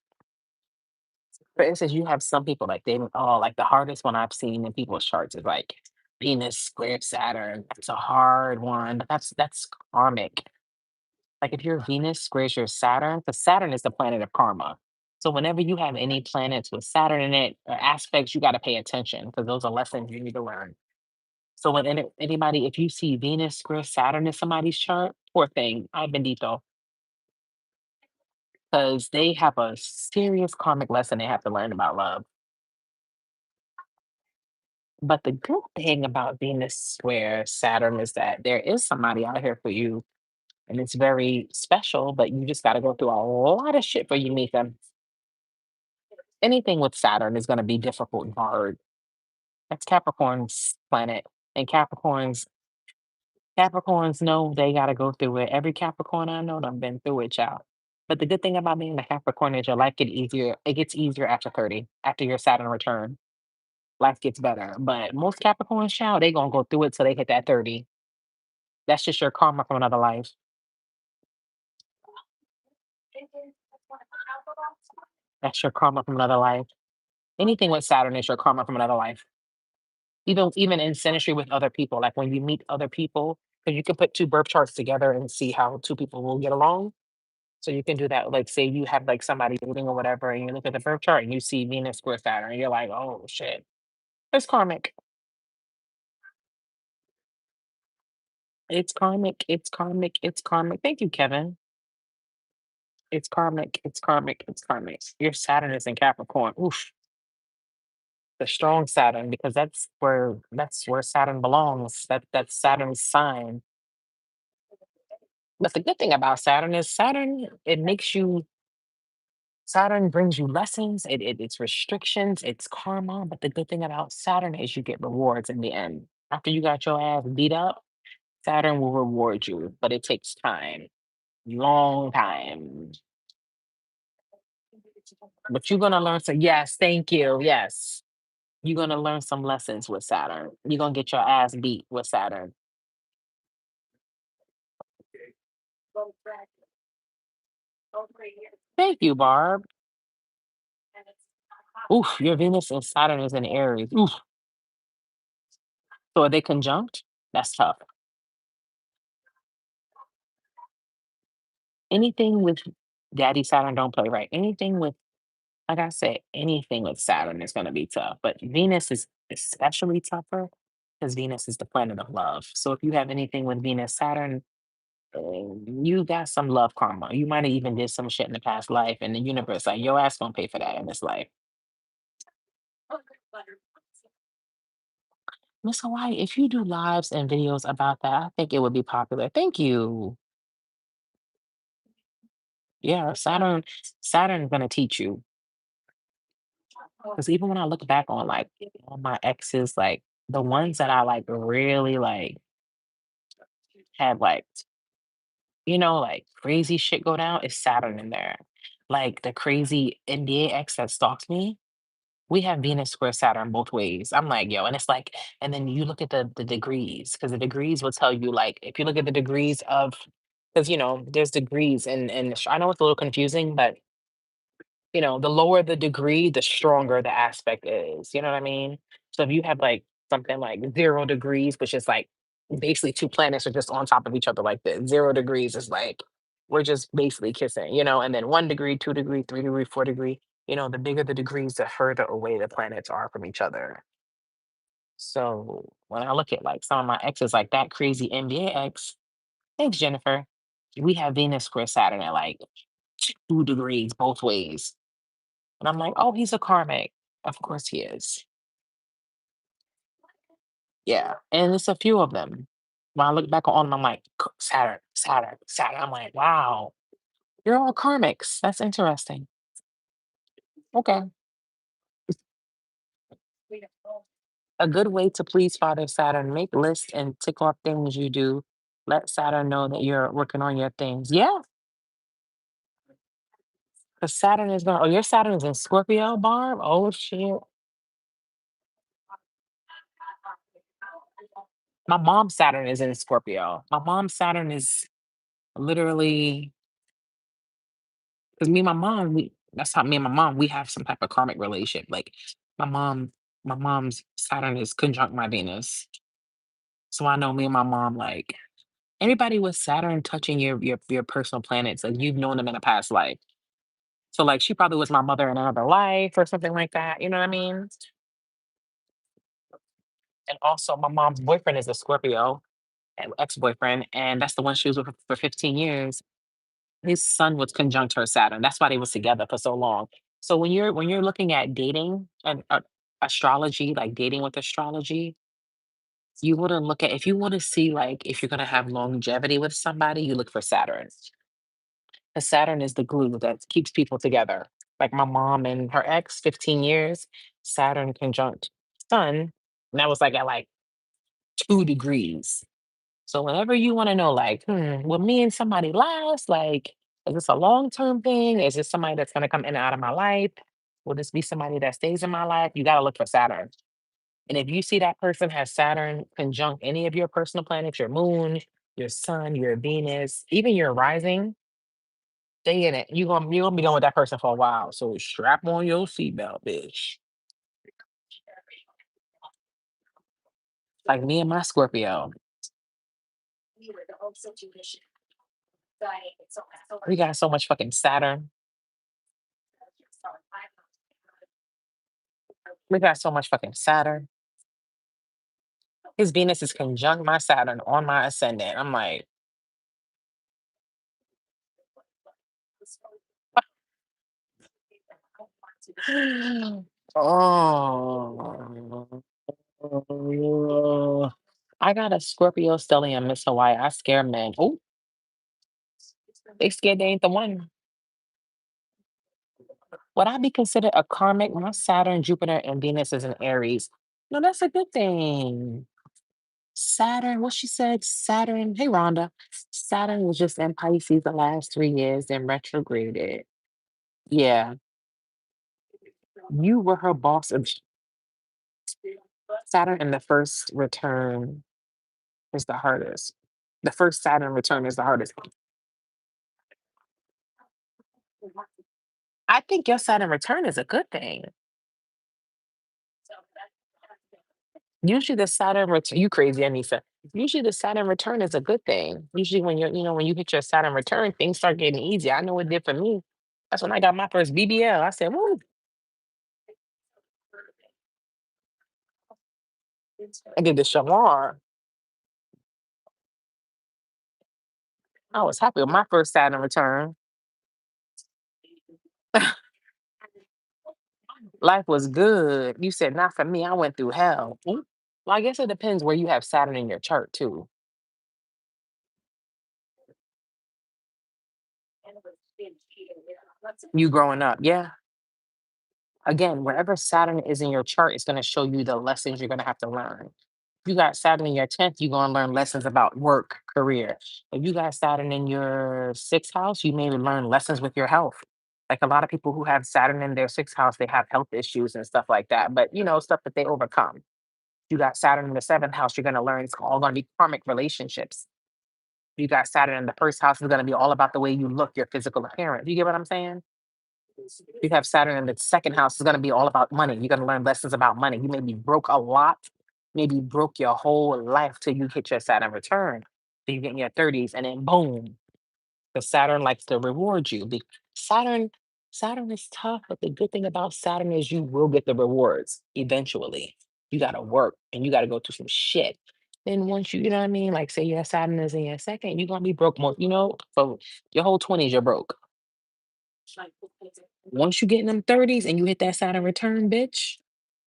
For instance, you have some people like like the hardest one I've seen in people's charts is like Venus squared Saturn. That's a hard one. But that's karmic. Like if your Venus squares your Saturn, because Saturn is the planet of karma. So whenever you have any planets with Saturn in it or aspects, you got to pay attention because those are lessons you need to learn. So when anybody, if you see Venus square Saturn in somebody's chart, poor thing, I've been detailed because they have a serious karmic lesson they have to learn about love. But the good thing about Venus square Saturn is that there is somebody out here for you, and it's very special. But you just got to go through a lot of shit before you meet them. Anything with Saturn is going to be difficult and hard. That's Capricorn's planet, and Capricorns know they gotta go through it. Every Capricorn I know done been through it, child. But the good thing about being a Capricorn is your life get easier. It gets easier after 30, after your Saturn return. Life gets better. But most Capricorns, child, they gonna go through it till they hit that 30. That's just your karma from another life. That's your karma from another life. Anything with Saturn is your karma from another life. Even in synastry with other people, like when you meet other people, because you can put two birth charts together and see how two people will get along. So you can do that. Like, say you have like somebody dating or whatever, and you look at the birth chart and you see Venus square Saturn, and you're like, oh shit, it's karmic. It's karmic. It's karmic. It's karmic. Thank you, Kevin. It's karmic. It's karmic. It's karmic. Your Saturn is in Capricorn. Oof, the strong Saturn, because that's where Saturn belongs. That's Saturn's sign. But the good thing about Saturn is Saturn brings you lessons, it's restrictions, it's karma. But the good thing about Saturn is you get rewards in the end. After you got your ass beat up, Saturn will reward you, but it takes time, long time. But you're gonna learn some, yes, thank you. Yes. You're gonna learn some lessons with Saturn. You're gonna get your ass beat with Saturn. Thank you, Barb. Oof, your Venus and Saturn is in Aries. Oof. So are they conjunct? That's tough. Anything with Daddy Saturn don't play right. Anything with, like I said, anything with Saturn is gonna be tough. But Venus is especially tougher because Venus is the planet of love. So if you have anything with Venus, Saturn, you got some love karma. You might have even did some shit in the past life, and the universe like your ass gonna pay for that in this life. Miss Hawaii, if you do lives and videos about that, I think it would be popular. Thank you. Yeah, Saturn's gonna teach you. Because even when I look back on like all my exes, like the ones that I like really like had like, like crazy shit go down, is Saturn in there. Like the crazy NBA ex that stalks me, we have Venus square Saturn both ways. I'm like, yo, and it's like, and then you look at the degrees, because the degrees will tell you, like, if you look at the degrees of, because there's degrees, and I know it's a little confusing, but the lower the degree, the stronger the aspect is. You know what I mean? So if you have like something like 0 degrees, which is like basically two planets are just on top of each other like this. 0 degrees is like we're just basically kissing, and then 1 degree, 2 degree, 3 degree, 4 degree. The bigger the degrees, the further away the planets are from each other. So when I look at like some of my exes, like that crazy NBA ex, thanks Jennifer. We have Venus square Saturn at like 2 degrees both ways. And I'm like, "Oh, he's a karmic." Of course he is. Yeah, and it's a few of them. When I look back on them, I'm like, Saturn, Saturn, Saturn." I'm like, "Wow, you're all karmics. That's interesting." Okay. A good way to please Father Saturn, make lists and tick off things you do. Let Saturn know that you're working on your things. Yeah, because Saturn is going, oh, your Saturn is in Scorpio, Barb? Oh, shit. My mom's Saturn is in Scorpio. My mom's Saturn is literally. Because me and my mom, that's how me and my mom, we have some type of karmic relationship. Like my mom, my mom's Saturn is conjunct my Venus. So I know me and my mom, like anybody with Saturn touching your personal planets, like you've known them in a past life. So like she probably was my mother in another life or something like that. You know what I mean? And also my mom's boyfriend is a Scorpio, ex-boyfriend, and that's the one she was with for 15 years. His son was conjunct her Saturn. That's why they was together for so long. So when you're looking at dating and astrology, like dating with astrology, you want to look at, if you want to see like if you're gonna have longevity with somebody, you look for Saturn. Because Saturn is the glue that keeps people together. Like my mom and her ex, 15 years, Saturn conjunct Sun, and that was like at like 2 degrees. So whenever you want to know, like, will me and somebody last? Like, is this a long-term thing? Is this somebody that's going to come in and out of my life? Will this be somebody that stays in my life? You got to look for Saturn. And if you see that person has Saturn conjunct any of your personal planets, your moon, your sun, your Venus, even your rising, stay in it. You're gonna be going with that person for a while. So strap on your seatbelt, bitch. Like me and my Scorpio. We got so much fucking Saturn. We got so much fucking Saturn. His Venus is conjunct my Saturn on my ascendant. I'm like, oh, I got a Scorpio stellium, Miss Hawaii. I scare men. Oh, they scared they ain't the one. Would I be considered a karmic? My Saturn, Jupiter, and Venus is in Aries. No, that's a good thing. Saturn, what she said, Saturn, hey Rhonda, Saturn was just in Pisces the last 3 years and retrograded. Yeah, you were her boss. Saturn in the first return is the hardest. The first Saturn return is the hardest. I think your Saturn return is a good thing. Usually the Saturn return, you crazy, Anissa. Usually the Saturn return is a good thing. Usually when when you hit your Saturn return, things start getting easy. I know it did for me. That's when I got my first BBL. I said, "Woo!" I did the shamar. I was happy with my first Saturn return. Life was good. You said, not for me. I went through hell. Well, I guess it depends where you have Saturn in your chart, too. You growing up. Yeah. Again, wherever Saturn is in your chart, it's going to show you the lessons you're going to have to learn. If you got Saturn in your 10th, you're going to learn lessons about work, career. If you got Saturn in your sixth house, you may learn lessons with your health. Like a lot of people who have Saturn in their sixth house, they have health issues and stuff like that. But, stuff that they overcome. You got Saturn in the seventh house, you're going to learn it's all going to be karmic relationships. You got Saturn in the first house, it's going to be all about the way you look, your physical appearance. You get what I'm saying? You have Saturn in the second house, it's going to be all about money. You're going to learn lessons about money. You may be broke a lot, maybe broke your whole life till you hit your Saturn return. So you get in your 30s, and then boom, because Saturn likes to reward you. Saturn, Saturn is tough, but the good thing about Saturn is you will get the rewards eventually. You got to work and you got to go through some shit. Then once you know what I mean, like say your Saturn is in your second, you're gonna be broke more, for your whole 20s, you're broke. Once you get in them 30s and you hit that Saturn return, bitch,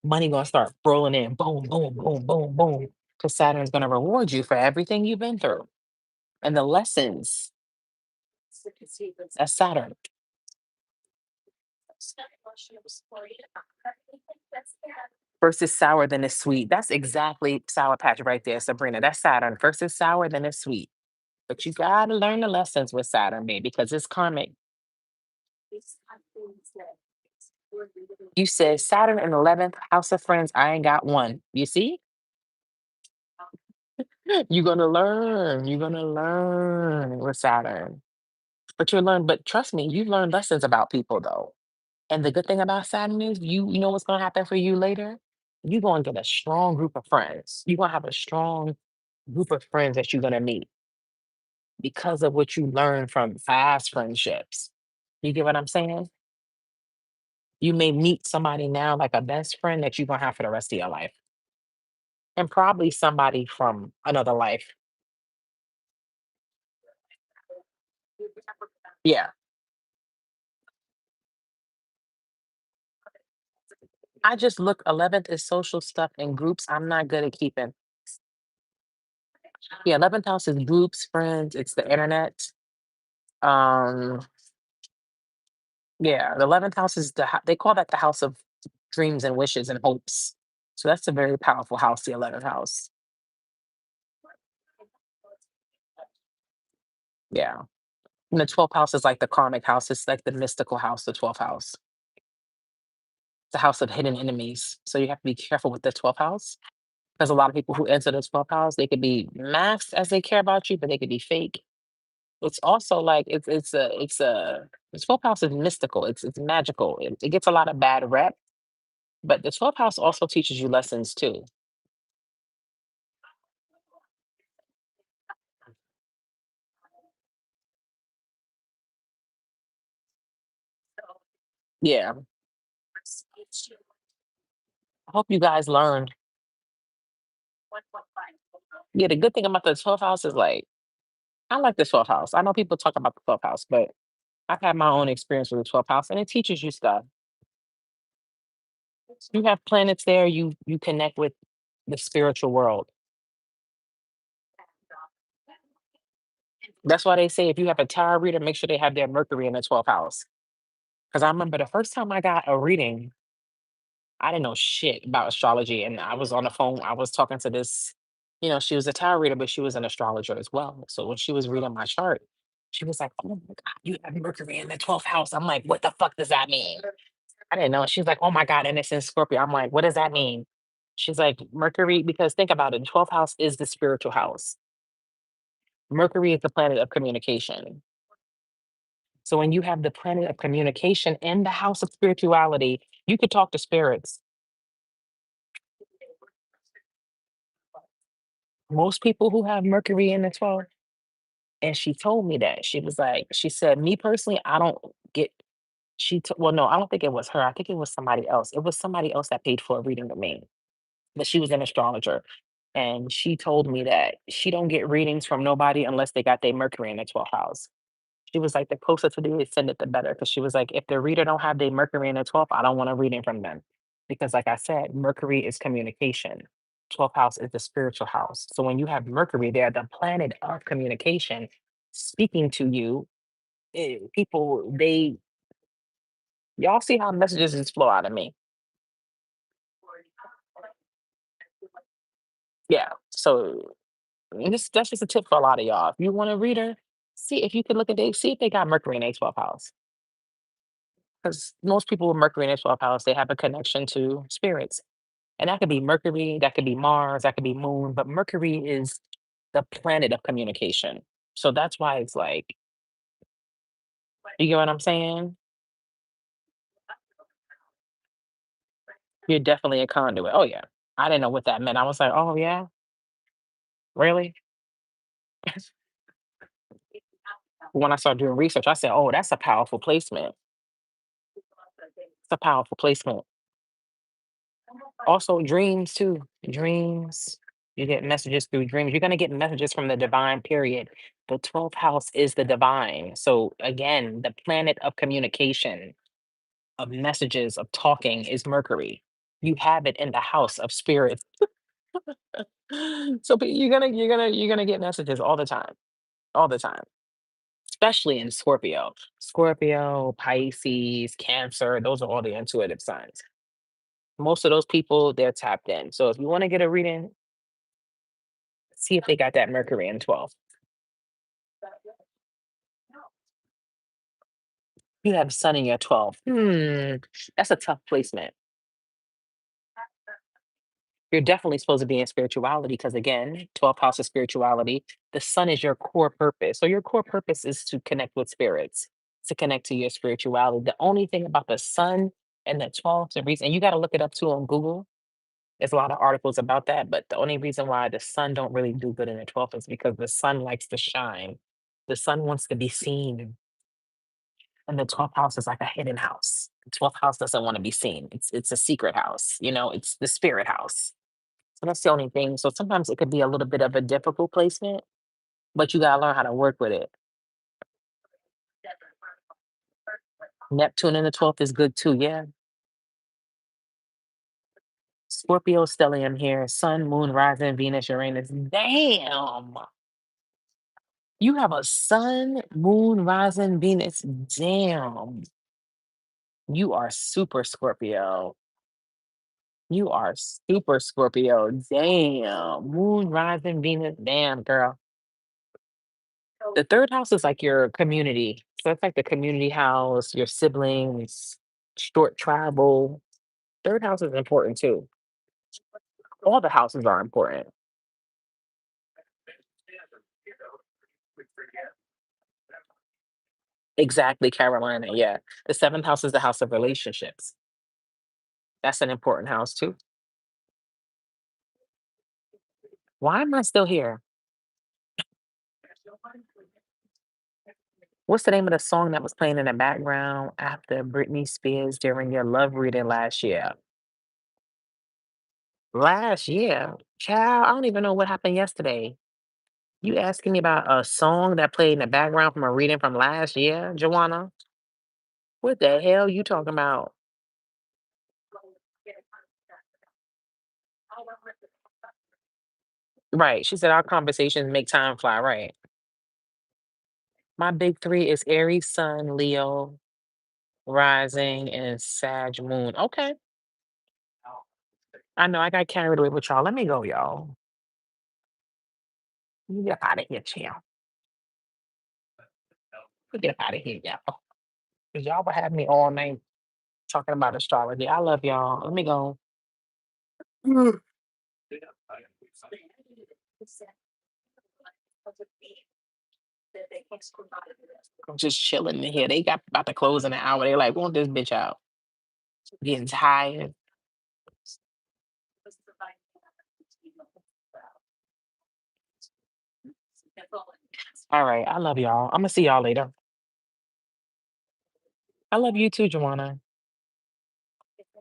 money gonna start rolling in. Boom, boom, boom, boom, boom. Because Saturn's gonna reward you for everything you've been through and the lessons. That's Saturn. First is sour, then it's sweet. That's exactly Sour Patch right there, Sabrina. That's Saturn. First is sour, then it's sweet. But you gotta learn the lessons with Saturn, baby, because it's karmic. You said Saturn in 11th house of friends. I ain't got one. You see? You're gonna learn. You're gonna learn with Saturn. But you'll learn, but trust me, you've learned lessons about people though. And the good thing about Saturn is you know what's gonna happen for you later? You're gonna get a strong group of friends. You're gonna have a strong group of friends that you're gonna meet because of what you learned from past friendships. You get what I'm saying? You may meet somebody now, like a best friend that you're gonna have for the rest of your life. And probably somebody from another life. Yeah. I just look 11th is social stuff and groups. I'm not good at keeping. Yeah, 11th house is groups, friends, it's the internet. Um, yeah, the 11th house is they call that the house of dreams and wishes and hopes. So that's a very powerful house, the 11th house. Yeah. And the 12th house is like the karmic house. It's like the mystical house, the 12th house. The house of hidden enemies. So you have to be careful with the 12th house. Because a lot of people who enter the 12th house, they could be masked as they care about you, but they could be fake. It's also like it's a the 12th house is mystical. It's magical. It gets a lot of bad rep, but the 12th house also teaches you lessons too. Yeah. I hope you guys learned. Yeah, the good thing about the 12th house is like, I like the 12th house. I know people talk about the 12th house, but I've had my own experience with the 12th house and it teaches you stuff. You have planets there, you connect with the spiritual world. That's why they say if you have a tarot reader, make sure they have their Mercury in the 12th house. Because I remember the first time I got a reading, I didn't know shit about astrology. And I was on the phone, I was talking to this, she was a tarot reader, but she was an astrologer as well. So when she was reading my chart, she was like, "Oh my God, you have Mercury in the 12th house." I'm like, "What the fuck does that mean?" I didn't know. She's like, "Oh my God, and it's in Scorpio." I'm like, "What does that mean?" She's like, "Mercury," because think about it, 12th house is the spiritual house. Mercury is the planet of communication. So when you have the planet of communication in the house of spirituality, you could talk to spirits. Most people who have Mercury in the 12th, and she told me that. She was like, she said, "Me personally, I don't get," well, no, I don't think it was her. I think it was somebody else. It was somebody else that paid for a reading with me, but she was an astrologer. And she told me that she don't get readings from nobody unless they got their Mercury in the 12th house. She was like, the closer to the ascendant, the better. Because she was like, if the reader don't have their Mercury in the 12th, I don't want a reading from them. Because like I said, Mercury is communication. 12th house is the spiritual house. So when you have Mercury there, the planet of communication speaking to you, people, y'all see how messages just flow out of me. Yeah. So that's just a tip for a lot of y'all. If you want a reader, see if you can look at they see if they got Mercury in a 12th house. Because most people with Mercury in their 12th house, they have a connection to spirits. And that could be Mercury, that could be Mars, that could be Moon, but Mercury is the planet of communication. So that's why it's like, you get what I'm saying? You're definitely a conduit. Oh yeah. I didn't know what that meant. I was like, oh yeah, really? When I started doing research, I said, oh, that's a powerful placement. It's a powerful placement. Also, dreams too. Dreams. You get messages through dreams. You're going to get messages from the divine, period. The 12th house is the divine. So, again, the planet of communication, of messages, of talking is Mercury. You have it in the house of spirit. So you're gonna get messages all the time. All the time. Especially in Scorpio. Scorpio, Pisces, Cancer, those are all the intuitive signs. Most of those people, they're tapped in. So if you want to get a reading, see if they got that Mercury in 12. You have Sun in your 12. That's a tough placement. You're definitely supposed to be in spirituality because, again, 12th house of spirituality, the sun is your core purpose. So, your core purpose is to connect with spirits, to connect to your spirituality. The only thing about the sun and the 12th, the reason, and you got to look it up too on Google. There's a lot of articles about that, but the only reason why the sun don't really do good in the 12th is because the sun likes to shine. The sun wants to be seen. And the 12th house is like a hidden house. The 12th house doesn't want to be seen. It's a secret house, it's the spirit house. So that's the only thing. So sometimes it could be a little bit of a difficult placement, but you gotta learn how to work with it. Neptune in the 12th is good too. Yeah. Scorpio stellium here. Sun, moon, rising, Venus, Uranus. Damn. You have a sun, moon, rising, Venus. Damn. You are super Scorpio. You are super Scorpio. Damn. Moon, rising, Venus. Damn, girl. The third house is like your community. So it's like the community house, your siblings, short travel. Third house is important too. All the houses are important. Exactly, Carolina. Yeah. The seventh house is the house of relationships. That's an important house too. Why am I still here? What's the name of the song that was playing in the background after Britney Spears during your love reading last year? Last year? Child, I don't even know what happened yesterday. You asking me about a song that played in the background from a reading from last year, Joanna? What the hell you talking about? Right. She said our conversations make time fly. Right. My big three is Aries, Sun, Leo, Rising, and Sag Moon. Okay. I know I got carried away with y'all. Let me go, y'all. Let me get out of here, chill. Let me get out of here, y'all. Because y'all will have me all night talking about astrology. I love y'all. Let me go. Mm. I'm just chilling in here. They got about to close in an hour. They like, want this bitch out. Getting tired. All right. I love y'all. I'm gonna see y'all later. I love you too, Joanna.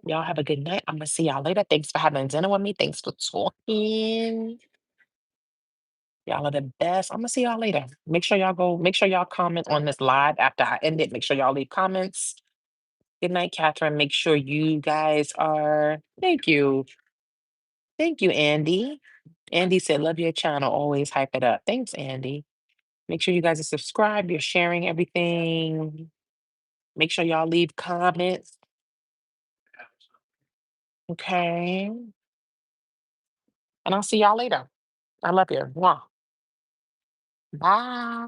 Y'all have a good night. I'm gonna see y'all later. Thanks for having dinner with me. Thanks for talking. Y'all are the best. I'm gonna see y'all later. Make sure y'all comment on this live after I end it. Make sure y'all leave comments. Good night, Catherine. Make sure you guys are. Thank you. Thank you, Andy. Andy said, love your channel. Always hype it up. Thanks, Andy. Make sure you guys are subscribed. You're sharing everything. Make sure y'all leave comments. Okay. And I'll see y'all later. I love you. Mwah. Bye.